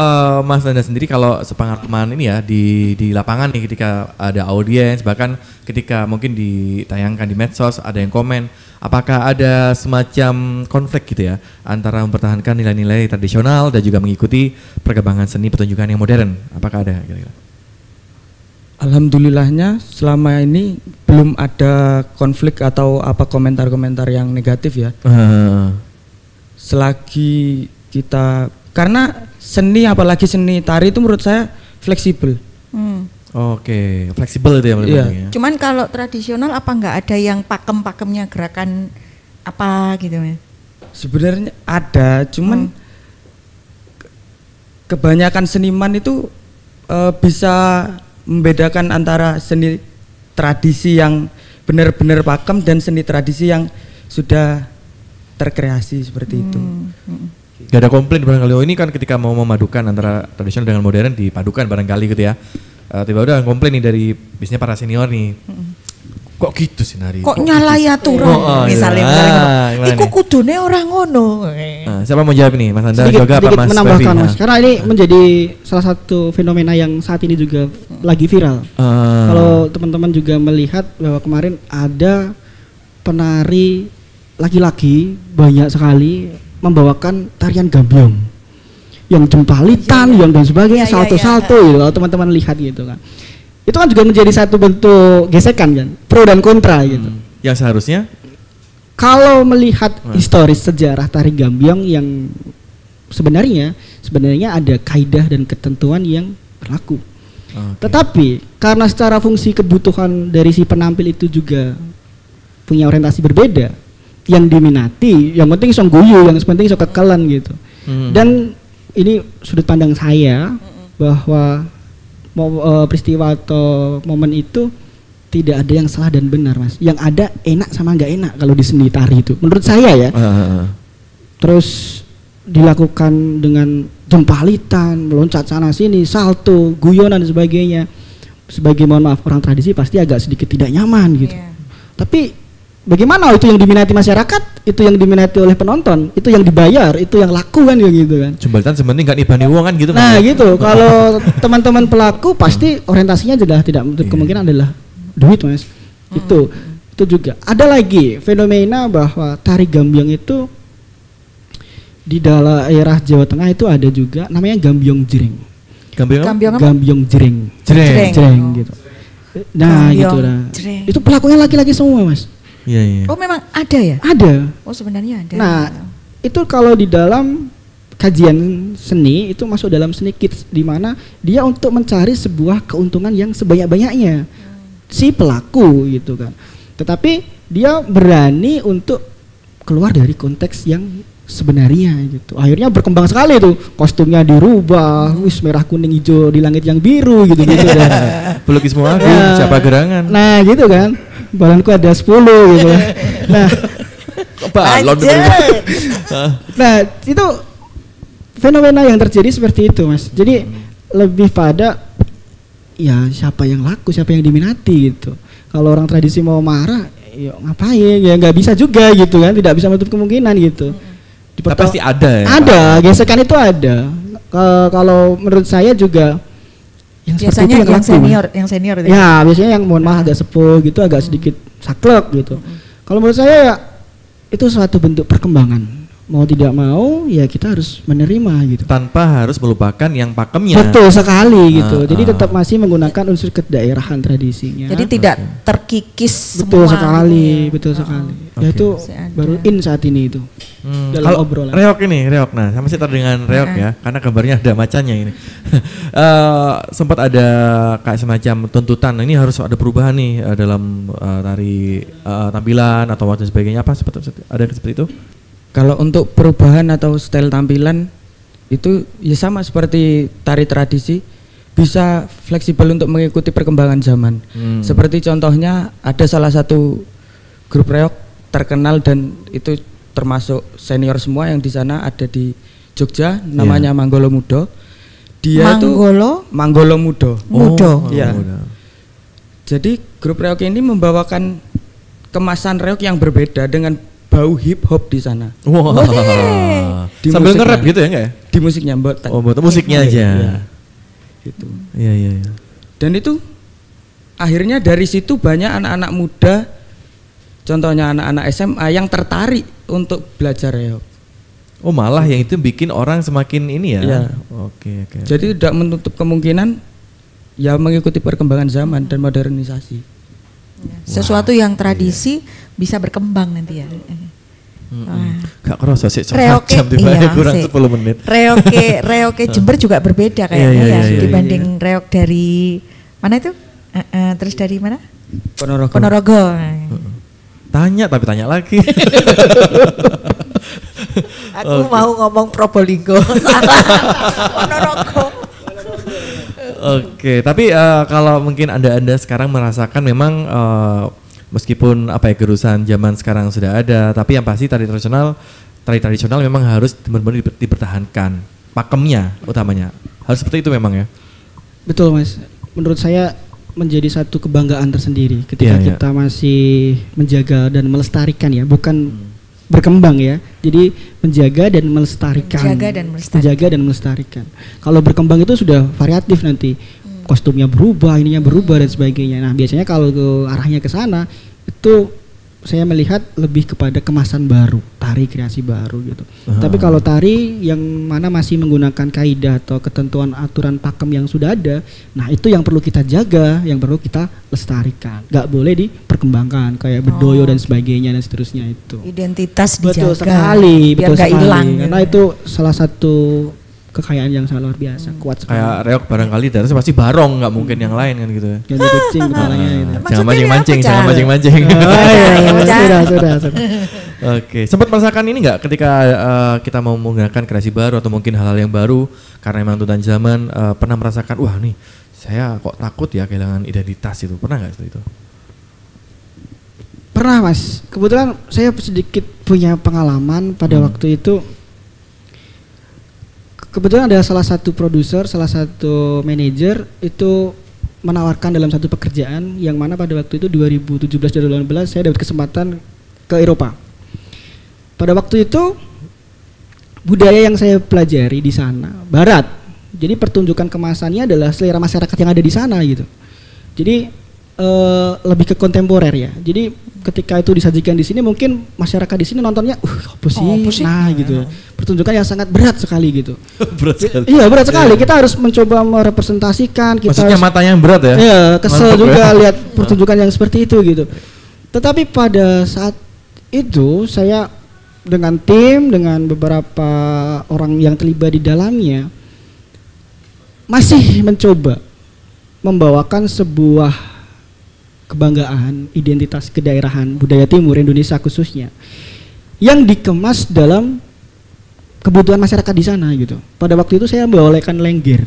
Mas Nanda sendiri kalau sepengalaman ini ya di lapangan nih, ketika ada audiens, bahkan ketika mungkin ditayangkan di medsos ada yang komen, apakah ada semacam konflik gitu ya antara mempertahankan nilai-nilai tradisional dan juga mengikuti perkembangan seni pertunjukan yang modern? Apakah ada kira-kira? Alhamdulillahnya selama ini belum ada konflik atau apa komentar-komentar yang negatif ya. Selagi kita, karena seni apalagi seni tari itu menurut saya fleksibel. Oke, fleksibel itu ya. Iya. Cuman kalau tradisional apa nggak ada yang pakem-pakemnya gerakan apa gitu Mas? Sebenarnya ada, cuman kebanyakan seniman itu bisa membedakan antara seni tradisi yang benar-benar pakem dan seni tradisi yang sudah terkreasi seperti itu. Gak ada komplain barangkali, oh ini kan ketika mau memadukan antara tradisional dengan modern dipadukan barangkali gitu ya. Tiba-tiba udah komplain nih dari bisnisnya para senior nih. Kok gitu sih Nari? Kok nyalai aturan misalnya. Iku kudune orang ngono. Siapa mau jawab nih? Mas Anda sedikit, juga apa Mas menambahkan Mas, karena ini menjadi salah satu fenomena yang saat ini juga lagi viral. Kalau teman-teman juga melihat bahwa kemarin ada penari laki-laki banyak sekali membawakan tarian gambyong yang jempalitan, yang dan sebagainya, salto-salto gitu, kalau teman-teman lihat gitu kan. Itu kan juga menjadi satu bentuk gesekan kan, pro dan kontra gitu. Yang seharusnya kalau melihat historis sejarah tari gambyong yang sebenarnya ada kaidah dan ketentuan yang berlaku. Tetapi karena secara fungsi kebutuhan dari si penampil itu juga punya orientasi berbeda, yang diminati, yang penting iso guyu, yang penting iso kekelan gitu. Dan ini sudut pandang saya bahwa peristiwa atau momen itu tidak ada yang salah dan benar Mas. Yang ada enak sama nggak enak kalau di seni tari itu. Menurut saya ya. Terus dilakukan dengan jempalitan, meloncat sana sini, salto, guyonan dan sebagainya. Sebagai mohon maaf orang tradisi pasti agak sedikit tidak nyaman gitu. Tapi bagaimana itu yang diminati masyarakat, itu yang diminati oleh penonton, itu yang dibayar, itu yang laku kan gitu kan. Jembatan sebenarnya nggak nibani uang kan gitu. Nah gitu, kalau teman-teman pelaku pasti orientasinya adalah tidak menutup kemungkinan adalah duit Mas. Itu juga. Ada lagi fenomena bahwa tari gambyong itu di daerah Jawa Tengah itu ada juga namanya gambyong jreng. Gambyong jreng gitu. Nah gitu lah. Itu pelakunya laki-laki semua Mas. Iya. Oh memang ada ya? Ada. Oh sebenarnya ada. Nah itu kalau di dalam kajian seni itu masuk dalam seni kids, di mana dia untuk mencari sebuah keuntungan yang sebanyak-banyaknya si pelaku gitu kan. Tetapi dia berani untuk keluar dari konteks yang sebenarnya gitu. Akhirnya berkembang sekali tuh, kostumnya dirubah, wis merah kuning hijau di langit yang biru gitu kan. Pelukis semua siapa gerangan. Nah gitu kan. Balanku ada 10 gitu. Nah, Balon. Nah, itu fenomena yang terjadi seperti itu, Mas. Jadi lebih pada ya siapa yang laku, siapa yang diminati gitu. Kalau orang tradisi mau marah, ya ngapain? Ya nggak bisa juga gitu kan, tidak bisa menutup kemungkinan gitu. Tapi pasti ada ya. Ada, gesekan itu ada. Kalau menurut saya juga yang biasanya itu yang senior itu. Ya, biasanya yang mohon maaf agak sepuh gitu, agak sedikit saklek gitu. Kalau menurut saya ya itu suatu bentuk perkembangan. Mau tidak mau ya kita harus menerima gitu. Tanpa harus melupakan yang pakemnya. Betul sekali gitu. Jadi tetap masih menggunakan unsur kedaerahan tradisinya. Jadi tidak terkikis betul semua. Sekali, betul sekali. Ya itu baru in saat ini itu. Dalam obrolan. Reok ini, reok. Nah, sama sih dengan reok ya, karena gambarnya ada macannya ini. Sempat ada kayak semacam tuntutan. Ini harus ada perubahan nih dalam tari tampilan atau dan sebagainya. Apa ada seperti itu? Kalau untuk perubahan atau style tampilan itu ya sama seperti tari tradisi, bisa fleksibel untuk mengikuti perkembangan zaman. Seperti contohnya ada salah satu grup reok terkenal dan itu termasuk senior semua yang di sana ada di Jogja, namanya Manggolo Mudo. Dia Manggolo Mudo. Iya. Jadi grup reok ini membawakan kemasan reok yang berbeda dengan bau hip hop di sana. Wah. Sambil nge-rap gitu ya enggak ya? Di musiknya, Mbak. Oh, buat musiknya aja. Iya. Gitu. Iya. Dan itu akhirnya dari situ banyak anak-anak muda, contohnya anak-anak SMA yang tertarik untuk belajar reok. Oh, malah yang itu bikin orang semakin ini ya. Iya. Oke. Jadi tidak menutup kemungkinan ya mengikuti perkembangan zaman dan modernisasi. Sesuatu yang tradisi bisa berkembang nanti ya. Gak kerasa sih jam kurang 10 menit. Reoke Jember juga berbeda kayaknya ya dibanding reok dari mana itu? Terus dari mana? Ponorogo. Tanya lagi. Aku mau ngomong Probolinggo. Ponorogo. Oke, tapi kalau mungkin anda sekarang merasakan memang meskipun kerusuhan zaman sekarang sudah ada, tapi yang pasti tari tradisional memang harus benar-benar dipertahankan pakemnya utamanya. Harus seperti itu memang ya. Betul, Mas. Menurut saya menjadi satu kebanggaan tersendiri ketika kita masih menjaga dan melestarikan ya, bukan berkembang ya. Jadi menjaga dan melestarikan. Kalau berkembang itu sudah variatif nanti. Kostumnya berubah, ininya berubah dan sebagainya. Nah, biasanya kalau arahnya ke sana itu saya melihat lebih kepada kemasan baru, tari kreasi baru gitu. Tapi kalau tari yang mana masih menggunakan kaidah atau ketentuan aturan pakem yang sudah ada, nah itu yang perlu kita jaga, yang perlu kita lestarikan. Gak boleh diperkembangkan kayak bedoyo dan sebagainya dan seterusnya itu. Identitas dijaga. Betul sekali, biar gak hilang. Karena itu salah satu kekayaan yang sangat luar biasa, kuat sekali. Kayak reok barangkali darahnya pasti barong, nggak mungkin yang lain kan gitu. Ganti kucing kepalanya gitu. Jangan mancing. Sudah. Oke, sempat merasakan ini nggak ketika kita mau menggunakan kreasi baru atau mungkin hal-hal yang baru karena memang tuntutan zaman, pernah merasakan wah nih saya kok takut ya kehilangan identitas itu, pernah nggak seperti itu? Pernah, Mas. Kebetulan saya sedikit punya pengalaman pada waktu itu. Kebetulan ada salah satu produser, salah satu manajer itu menawarkan dalam satu pekerjaan yang mana pada waktu itu 2017-2018 saya dapat kesempatan ke Eropa. Pada waktu itu budaya yang saya pelajari di sana Barat. Jadi pertunjukan kemasannya adalah selera masyarakat yang ada di sana gitu. Jadi lebih ke kontemporer ya. Jadi ketika itu disajikan di sini mungkin masyarakat di sini nontonnya apa sih? Nah gitu. Pertunjukan yang sangat berat sekali gitu. Berat sekali. Iya, berat sekali. Kita harus mencoba merepresentasikan, kita maksudnya matanya yang berat ya? Iya, kesel mantap juga ya? Lihat pertunjukan yang seperti itu gitu. Tetapi pada saat itu saya dengan tim, dengan beberapa orang yang terlibat di dalamnya masih mencoba membawakan sebuah kebanggaan, identitas kedaerahan budaya timur Indonesia khususnya yang dikemas dalam kebutuhan masyarakat di sana gitu. Pada waktu itu saya membawakan lengger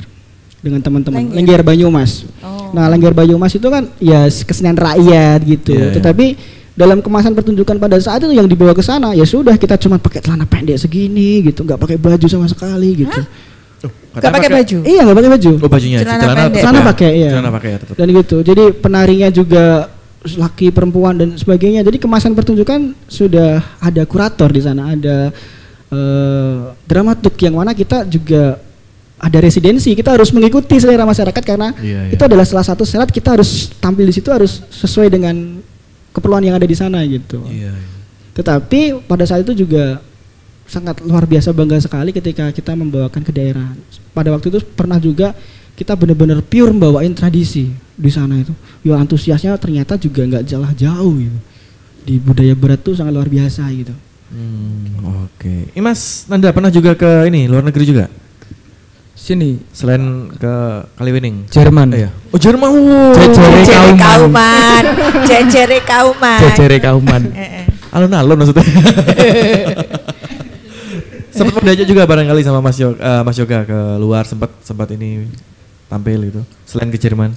dengan teman-teman, lengger Banyumas. Nah, lengger Banyumas itu kan ya kesenian rakyat gitu. Tetapi dalam kemasan pertunjukan pada saat itu yang dibawa ke sana ya sudah kita cuma pakai celana pendek segini gitu, nggak pakai baju sama sekali gitu. Nggak pakai baju? Iya nggak pakai baju. Oh bajunya celana pakai ya. Celana pakai ya tetap. Dan gitu. Jadi penarinya juga laki perempuan dan sebagainya. Jadi kemasan pertunjukan sudah ada kurator di sana, ada dramaturg yang mana kita juga ada residensi, kita harus mengikuti selera masyarakat karena itu adalah salah satu syarat kita harus tampil di situ harus sesuai dengan keperluan yang ada di sana gitu. Tetapi pada saat itu juga sangat luar biasa bangga sekali ketika kita membawakan ke daerah. Pada waktu itu pernah juga kita benar-benar pure membawain tradisi di sana itu. Ya antusiasnya ternyata juga nggak jauh gitu. Di budaya barat tuh sangat luar biasa gitu. Oke. Mas Nanda pernah juga ke ini luar negeri juga? Sini selain ke Kaliwining, Jerman. Oh Jerman. Jejere kauman. Alun-alun maksudnya. Sempat diajak juga barangkali sama Mas Yoga ke luar, sempat ini tampil gitu. Selain ke Jerman.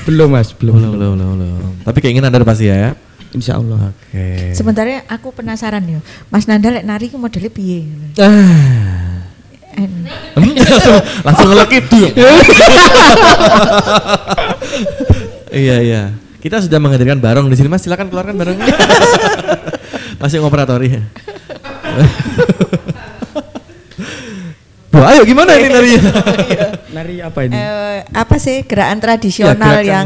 Belum Mas, belum. Tapi keinginan ada pasti ya. Insya Allah. Oke. Sebenarnya aku penasaran ya, Mas Nanda lek nari ku modelnya piye? Langsung ngelekit tuh. Iya. Kita sudah menghadirkan Barong di sini Mas, silakan keluarkan Barongnya. Masih ngoperatori. Wah, ayo gimana ini narinya? Nari apa ini? Apa sih gerakan tradisional yang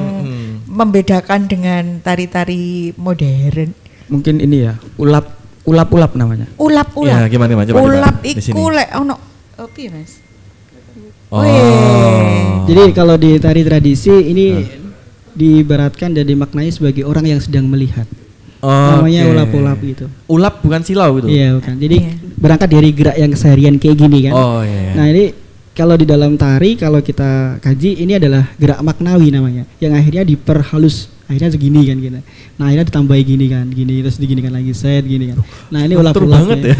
membedakan dengan tari-tari modern? Mungkin ini ya, ulap namanya. Ulap. Ya, gimana? Ulap iku lek ono piye Mas? Jadi kalau di tari tradisi ini diibaratkan dan dimaknai sebagai orang yang sedang melihat. Namanya ulap-ulap gitu. Ulap bukan silau gitu? Iya bukan. Jadi berangkat dari gerak yang seharian kayak gini kan. Nah ini kalau di dalam tari kalau kita kaji ini adalah gerak maknawi namanya. Yang akhirnya diperhalus. Akhirnya segini kan gitu. Nah akhirnya ditambahi gini kan, gini terus diginikan lagi set gini kan. Nah ini ulap-ulap ya.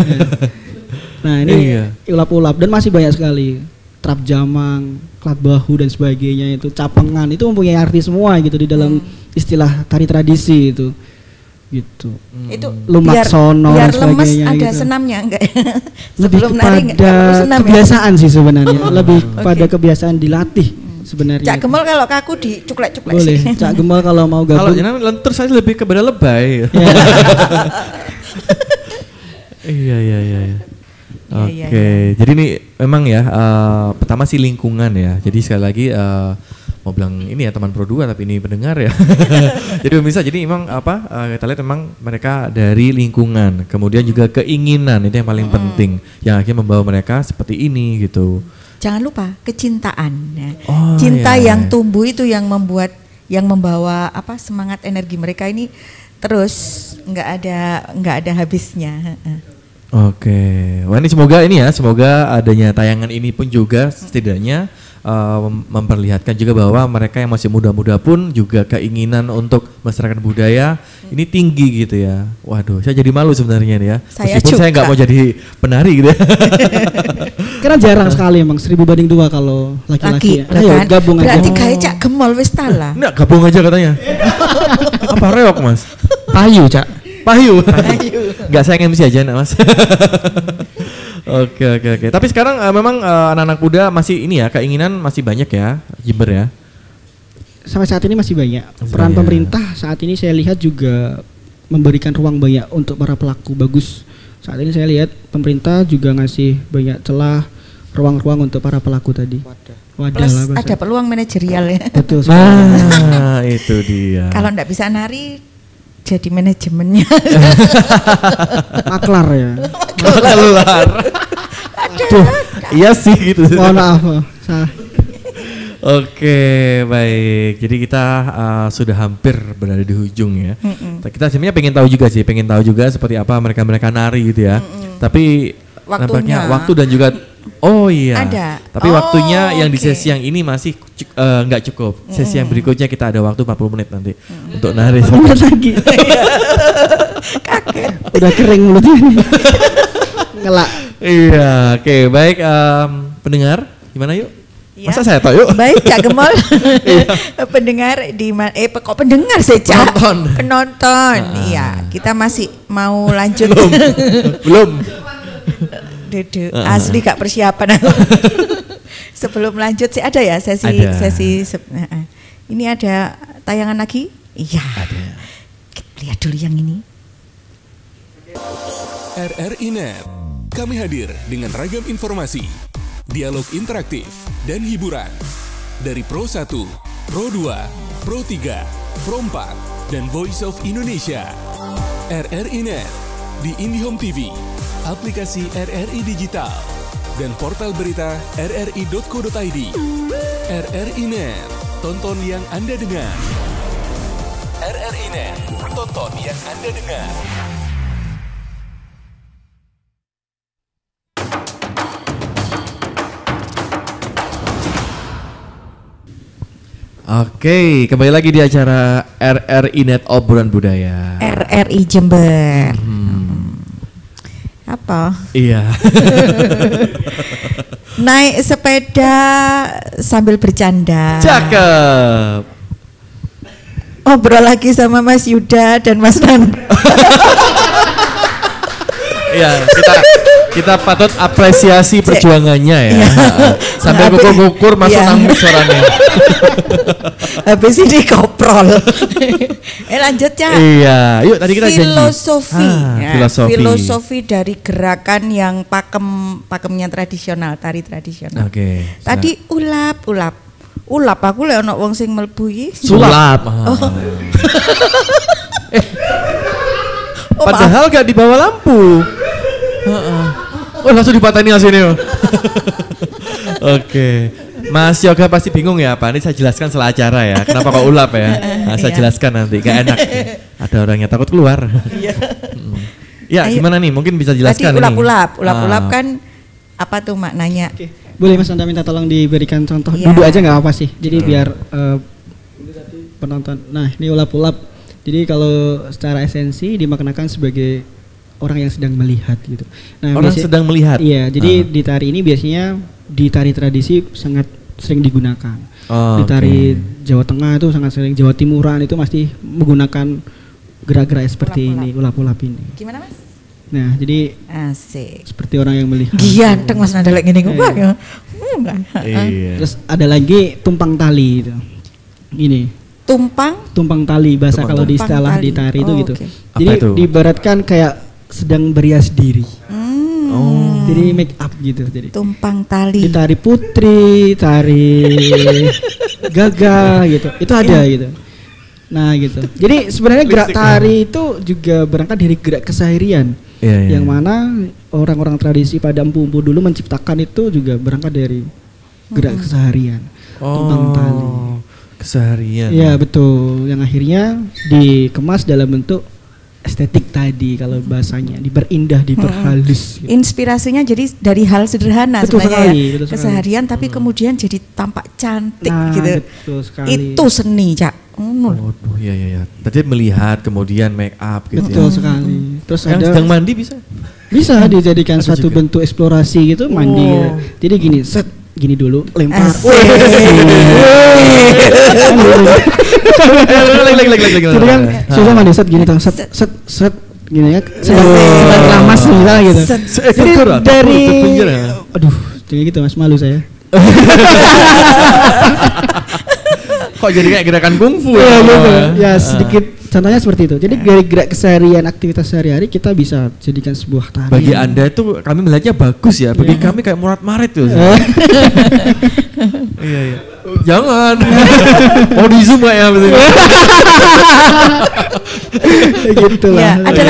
Nah ini ulap-ulap dan masih banyak sekali. Trap jamang, klat bahu dan sebagainya itu, capengan itu mempunyai arti semua gitu di dalam istilah tari tradisi itu. Gitu. Itu lumak sono biar dan sebagainya lemes ada gitu. senamnya enggak? Lebih kepada kebiasaan sih sebenarnya. Lebih pada kebiasaan dilatih sebenarnya. Cak Gemel kalau kaku dicuklek-cuklek boleh. sih. Cak Gemel kalau mau gabung. Kalau jenengan lentur saya lebih kepada lebay. Iya. Oke. Jadi ini memang ya pertama sih lingkungan ya. Jadi sekali lagi mau bilang ini ya teman Pro 2 tapi ini pendengar ya. Jadi pemirsa, jadi memang kita lihat memang mereka dari lingkungan, kemudian juga keinginan itu yang paling penting yang akhirnya membawa mereka seperti ini gitu. Jangan lupa kecintaan. Ya. Cinta yang tumbuh itu yang membawa semangat energi mereka ini terus nggak ada habisnya. Oke, wah ini semoga adanya tayangan ini pun juga setidaknya memperlihatkan juga bahwa mereka yang masih muda-muda pun juga keinginan untuk melestarikan budaya ini tinggi gitu ya. Waduh, saya jadi malu sebenarnya nih ya. Meskipun saya nggak mau jadi penari gitu ya. Karena jarang sekali emang 1000 banding 2 kalau laki-laki ya. Ayo kan? gabung aja. Berarti kayak Cak Gemol wis tala. Enggak, gabung aja katanya. Apa reok Mas? Payu Cak. Payu. Enggak, saya MC aja Mas. Oke. Tapi sekarang memang anak-anak muda masih ini ya, keinginan masih banyak ya, Jember ya. Sampai saat ini masih banyak. Peran pemerintah saat ini saya lihat juga memberikan ruang banyak untuk para pelaku bagus. Saat ini saya lihat pemerintah juga ngasih banyak celah, ruang-ruang untuk para pelaku tadi. Wadah lah. Ada peluang manajerial ya. Betul. Nah, itu dia. Kalau enggak bisa nari jadi manajemennya. Maklar ya. Maklar. Aduh, iya sih gitu. Mohon maaf. Oke, baik. Jadi kita sudah hampir berada di ujung ya. Kita sebenarnya pengen tahu juga seperti apa mereka nari gitu ya. Tapi nampaknya waktu dan juga ada. Tapi waktunya yang di sesi yang ini masih nggak cukup. Sesi yang berikutnya kita ada waktu 40 menit nanti untuk nari. Menit lagi. Kaget. Udah kering mulutnya nih. Ngelak. Iya, oke, baik pendengar, gimana yuk? Ya. Masa saya tahu yuk? Baik Cak Gemol. Pendengar di kok pendengar sih Cak? Penonton. Iya, kita masih mau lanjut. Belum. Dede, asli gak persiapan aku. Sebelum lanjut sih ada ya sesi. Ini ada tayangan lagi? Iya. Ada. Kita lihat dulu yang ini. RRI Net. Kami hadir dengan ragam informasi, dialog interaktif, dan hiburan. Dari Pro 1, Pro 2, Pro 3, Pro 4, dan Voice of Indonesia. RRI Net di IndiHome TV, aplikasi RRI Digital, dan portal berita rri.co.id. RRI Net, tonton yang Anda dengar. RRI Net, tonton yang Anda dengar. Oke, kembali lagi di acara RRI Net Obrolan Budaya. RRI Jember. Apa? Iya. Naik sepeda sambil bercanda. Cakep. Ngobrol lagi sama Mas Yuda dan Mas Nan. Iya, kita patut apresiasi perjuangannya ya. Iya. Sampai kukur-kukur masuk nangis suaranya. Habis ini koprol. Lanjut ya. Iya, yuk tadi kita filosofi. Filosofi dari gerakan yang pakemnya tradisional, tari tradisional. Oke. Tadi ulap aku lek ono wong sing mlebu iki. Sulap. Padahal gak di bawah lampu. Oh langsung dipatahin hasilnya. Oke. Mas Yoga pasti bingung ya, Pak. Ini saya jelaskan setelah acara ya. Kenapa kok ulap ya? Nah, saya jelaskan nanti. Gak enak. Ada orangnya takut keluar. Ya gimana nih? Mungkin bisa jelaskan. Tadi ulap-ulap kan apa tuh maknanya? Oke. Boleh Mas Anda minta tolong diberikan contoh. Duduk aja nggak apa sih. Jadi biar penonton. Nah ini ulap-ulap. Jadi kalau secara esensi dimaknakan sebagai orang yang sedang melihat gitu. Nah, orang sedang melihat. Iya, jadi di tari ini biasanya di tari tradisi sangat sering digunakan. Di tari Jawa Tengah itu sangat sering, Jawa Timuran itu masih menggunakan gerak-gerak seperti ini, ulap-ulap ini. Gimana Mas? Nah, jadi asik. Seperti orang yang melihat. Ganteng Mas Nanda lagi ngene kok ya. Terus ada lagi tumpang tali itu. Ini. Tumpang tali bahasa kalau di istilah di tari itu gitu. Okay. Jadi diibaratkan kayak sedang berias diri. Jadi make up gitu. Jadi tumpang tali. Di tari putri, tari gagah gitu. Itu ada gitu. Nah gitu. Jadi sebenarnya gerak tari itu juga berangkat dari gerak keseharian. Yang mana orang-orang tradisi pada empu-empu dulu menciptakan itu juga berangkat dari gerak keseharian. Tumpang tali. Keseharian. Iya betul. Yang akhirnya dikemas dalam bentuk estetik tadi kalau bahasanya, diperindah, diperhalus. Gitu. Inspirasinya jadi dari hal sederhana betul sebenarnya sekali, ya. Keseharian tapi kemudian jadi tampak cantik gitu. Betul sekali. Itu seni, Cak. Iya. Tadi melihat kemudian make up gitu. Betul sekali. Terus yang ada sedang mandi bisa? Bisa dijadikan suatu bentuk eksplorasi gitu, mandi. Jadi gini, gini dulu, lempar. Jadi kan susah mandi gini tuh, set gini ya, sedang ramas misalnya gitu. Jadi dari, jadi gitu Mas, malu saya. Kok jadi kayak gerakan kungfu ya? Sedikit contohnya seperti itu. Jadi dari gerak keseharian, aktivitas sehari-hari kita bisa jadikan sebuah tarian. Bagi Anda itu kami melihatnya bagus ya. Bagi kami kayak Murat-Marit tuh. Iya. Jangan. Mau di zoom gak ya? Gitu lah. Ada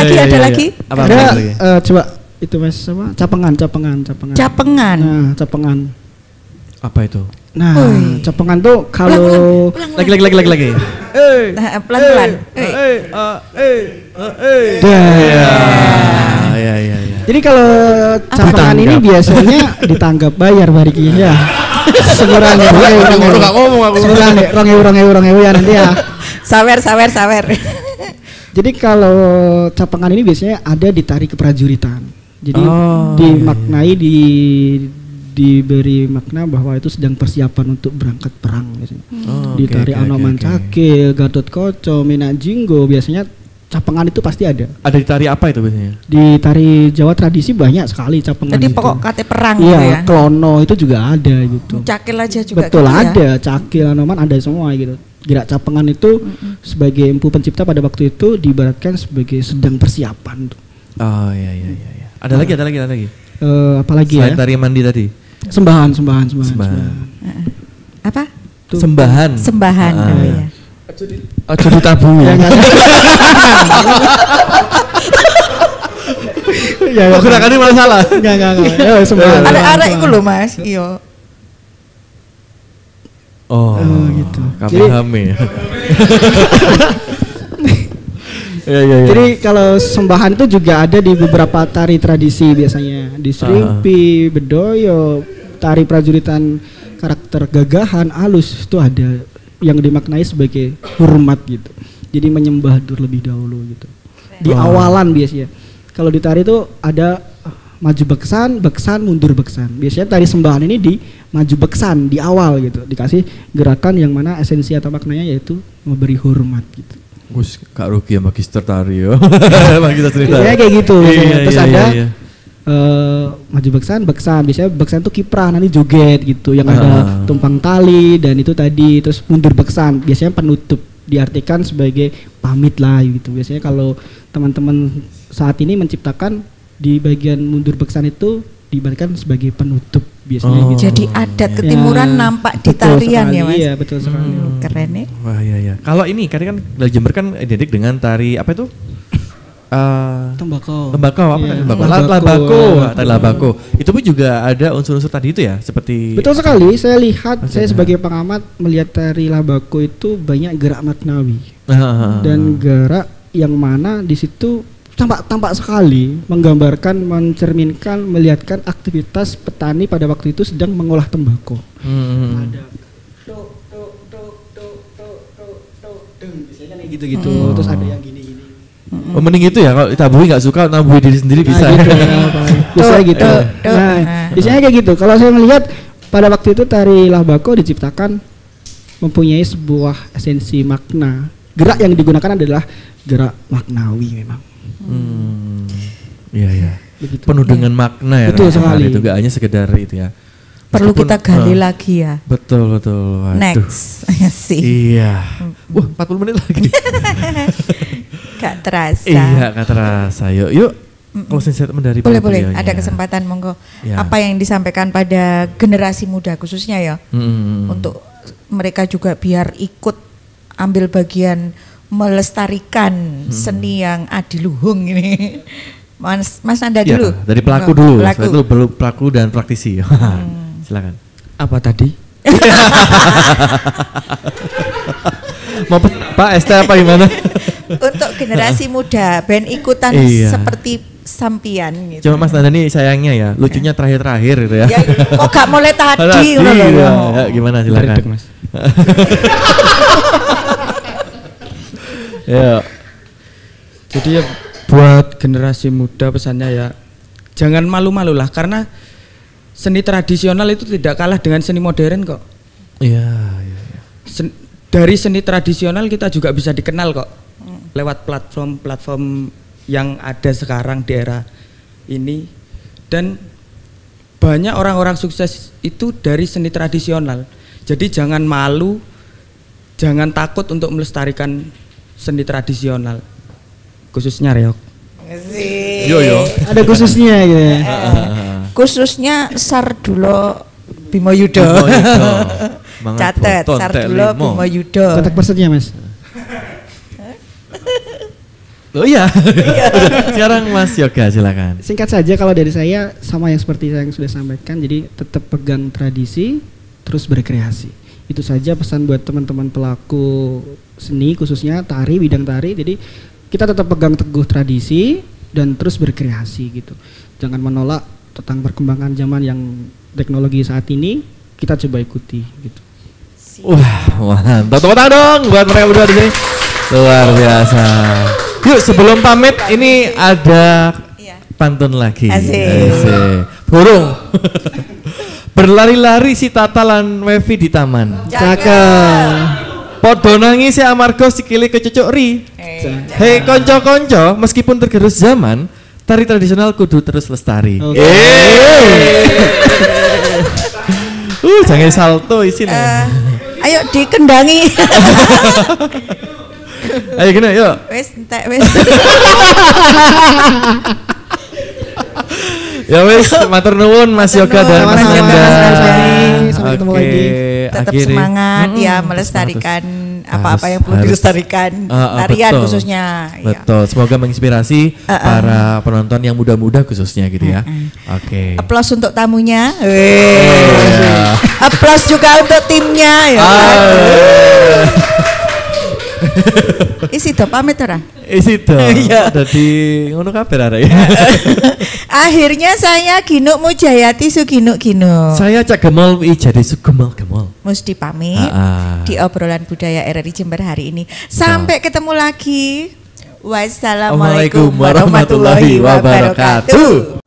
lagi. Ada coba itu Mas apa? Capengan. Capengan. Nah, capengan. Apa itu? Nah, capengan tuh kalau lagi. Pelan-pelan. Iya. Jadi kalau capengan ini biasanya ditanggap bayar bariki ya. Sekurangnya enggak ngomong aku. Sekurangnya 2.000 ya nanti ya. Sawer. Jadi kalau capengan ini biasanya ada di tari keprajuritan. Jadi dimaknai diberi makna bahwa itu sedang persiapan untuk berangkat perang biasanya. Di tari Anoman Cakil, Gatot Koco, Minak Jinggo biasanya capengan itu pasti ada. Ada di tari apa itu biasanya? Di tari Jawa tradisi banyak sekali capengan. Jadi itu. pokok kate perang iya, gitu ya. Klono itu juga ada gitu. Cakil aja juga. Betul gitu ada, Cakil, Anoman ada semua gitu. Gerak capengan itu sebagai empu pencipta pada waktu itu diibaratkan sebagai sedang persiapan. Oh iya. Ada lagi. Apalagi selain ya? tari mandi tadi. Sembahan. Apa? Sembahan. Oh, iya. Ojo ditabung ya. Ya, gerakannya malah salah. Enggak. Ya, sembahan. Arek-arek iku lho Mas. Iya. Oh, gitu. Kami. Ya. Jadi kalau sembahan itu juga ada di beberapa tari tradisi biasanya di Serimpi, Bedoyo, tari prajuritan karakter gagahan, alus itu ada yang dimaknai sebagai hormat gitu. Jadi menyembah terlebih dahulu gitu. Di awalan biasanya. Kalau di tari itu ada maju beksan, mundur beksan. Biasanya tari sembahan ini di maju beksan di awal gitu. Dikasih gerakan yang mana esensi atau maknanya yaitu memberi hormat gitu. Gus, Kak Ruki ya magister tari yo. Magister cerita. Biasanya kayak gitu. Terus ada iya. Maju beksan. Biasanya beksan tuh kiprah, nanti joget gitu. Yang ada tumpang tali dan itu tadi. Terus mundur beksan. Biasanya penutup. Diartikan sebagai pamit lah gitu. Biasanya kalau teman-teman saat ini menciptakan di bagian mundur beksan itu diibaratkan sebagai penutup biasanya gitu. Jadi adat ketimuran nampak di tarian ya Mas. Iya betul sekali. Keren nih. Wah iya. Kalau ini kan dari Jember kan identik dengan tari apa itu? Tembakau. Tari labako. Itu pun juga ada unsur-unsur tadi itu ya, seperti. Betul sekali. Saya lihat, saya sebagai pengamat melihat tari labako itu banyak gerak maknawi dan gerak yang mana di situ tampak sekali menggambarkan, mencerminkan, melihatkan aktivitas petani pada waktu itu sedang mengolah tembakau. Ada biasanya kayak gitu-gitu. Terus ada yang gini-gini. Mending itu ya, kalau tabui nggak suka, tabui diri sendiri bisa. Gitu, bisa gitu. Nah, biasanya kayak gitu. Kalau saya melihat pada waktu itu tari labako diciptakan mempunyai sebuah esensi makna. Gerak yang digunakan adalah gerak maknawi memang. Iya. Begitu. Penuh dengan makna ya. Betul sekali. Itu gak hanya sekedar itu ya. Perlu kita gali lagi ya. Betul. Waduh. Next sih. Iya. Wah 40 menit lagi. Gak terasa. Iya gak terasa. Yuk. Closing statement dari boleh. Ada kesempatan monggo. Ya. Apa yang disampaikan pada generasi muda khususnya ya. Untuk mereka juga biar ikut ambil bagian melestarikan seni yang adiluhung ini. Mas Nanda dulu. Ya, dari pelaku dulu. Itu belum pelaku dan praktisi. Silakan. Apa tadi? Mau Pak ST apa gimana? Untuk generasi muda, ben ikutan seperti sampian gitu. Cuma Mas Nanda nih sayangnya ya, lucunya terakhir gitu ya. Kok gak mulai tadi ya, gimana silakan. Mas. Ya. Jadi ya buat generasi muda pesannya ya jangan malu-malu lah, karena seni tradisional itu tidak kalah dengan seni modern kok. Iya. Dari seni tradisional kita juga bisa dikenal kok lewat platform yang ada sekarang di era ini, dan banyak orang-orang sukses itu dari seni tradisional. Jadi jangan malu, jangan takut untuk melestarikan seni tradisional, khususnya reog. Yo. Ada khususnya gitu ya. Khususnya Sardulo Bimo Yudo. Catet Sardulo Bimo Yudo. Kontak personnya Mas. Oh iya. Sekarang Mas Yoga silakan. Singkat saja kalau dari saya sama yang seperti yang sudah sampaikan, jadi tetap pegang tradisi, terus berkreasi. Itu saja pesan buat teman-teman pelaku seni khususnya tari, bidang tari. Jadi kita tetap pegang teguh tradisi dan terus berkreasi gitu. Jangan menolak tentang perkembangan zaman yang teknologi saat ini, kita coba ikuti gitu. Wah, mantap. Tepuk tangan dong buat mereka berdua di sini. Luar biasa. Yuk sebelum pamit ini ada pantun lagi. Asik. Burung. Berlari-lari si Tata lan Wevi di taman. Cakep. Podo nangis amarga sikile kecucuk ri. Hei konco-konco, meskipun tergerus zaman, tari tradisional kudu terus lestari. Jangan salto isine. Ayo dikendangi. Ayo gini, yuk. Wes entek wes. Ya wes, matur nuwun Mas Yoga dan Mas Nanda. Sampai ketemu lagi. Tetap semangat ya melestarikan apa-apa yang perlu dilestarikan, tarian betul. Khususnya. Betul, semoga menginspirasi para penonton yang muda-muda khususnya gitu ya. Oke. Aplaus untuk tamunya. Aplaus juga untuk timnya ya. Isi do pamit ora? Isi do. Dadi ngono kabeh arek. Akhirnya saya Ginuk Mujayati Suginuk Ginuk. Saya Cak Gemol Wijadi Sugemol-gemol. Mesti pamit di obrolan budaya RRI Jember hari ini. Sampai ketemu lagi. Wassalamualaikum warahmatullahi wabarakatuh.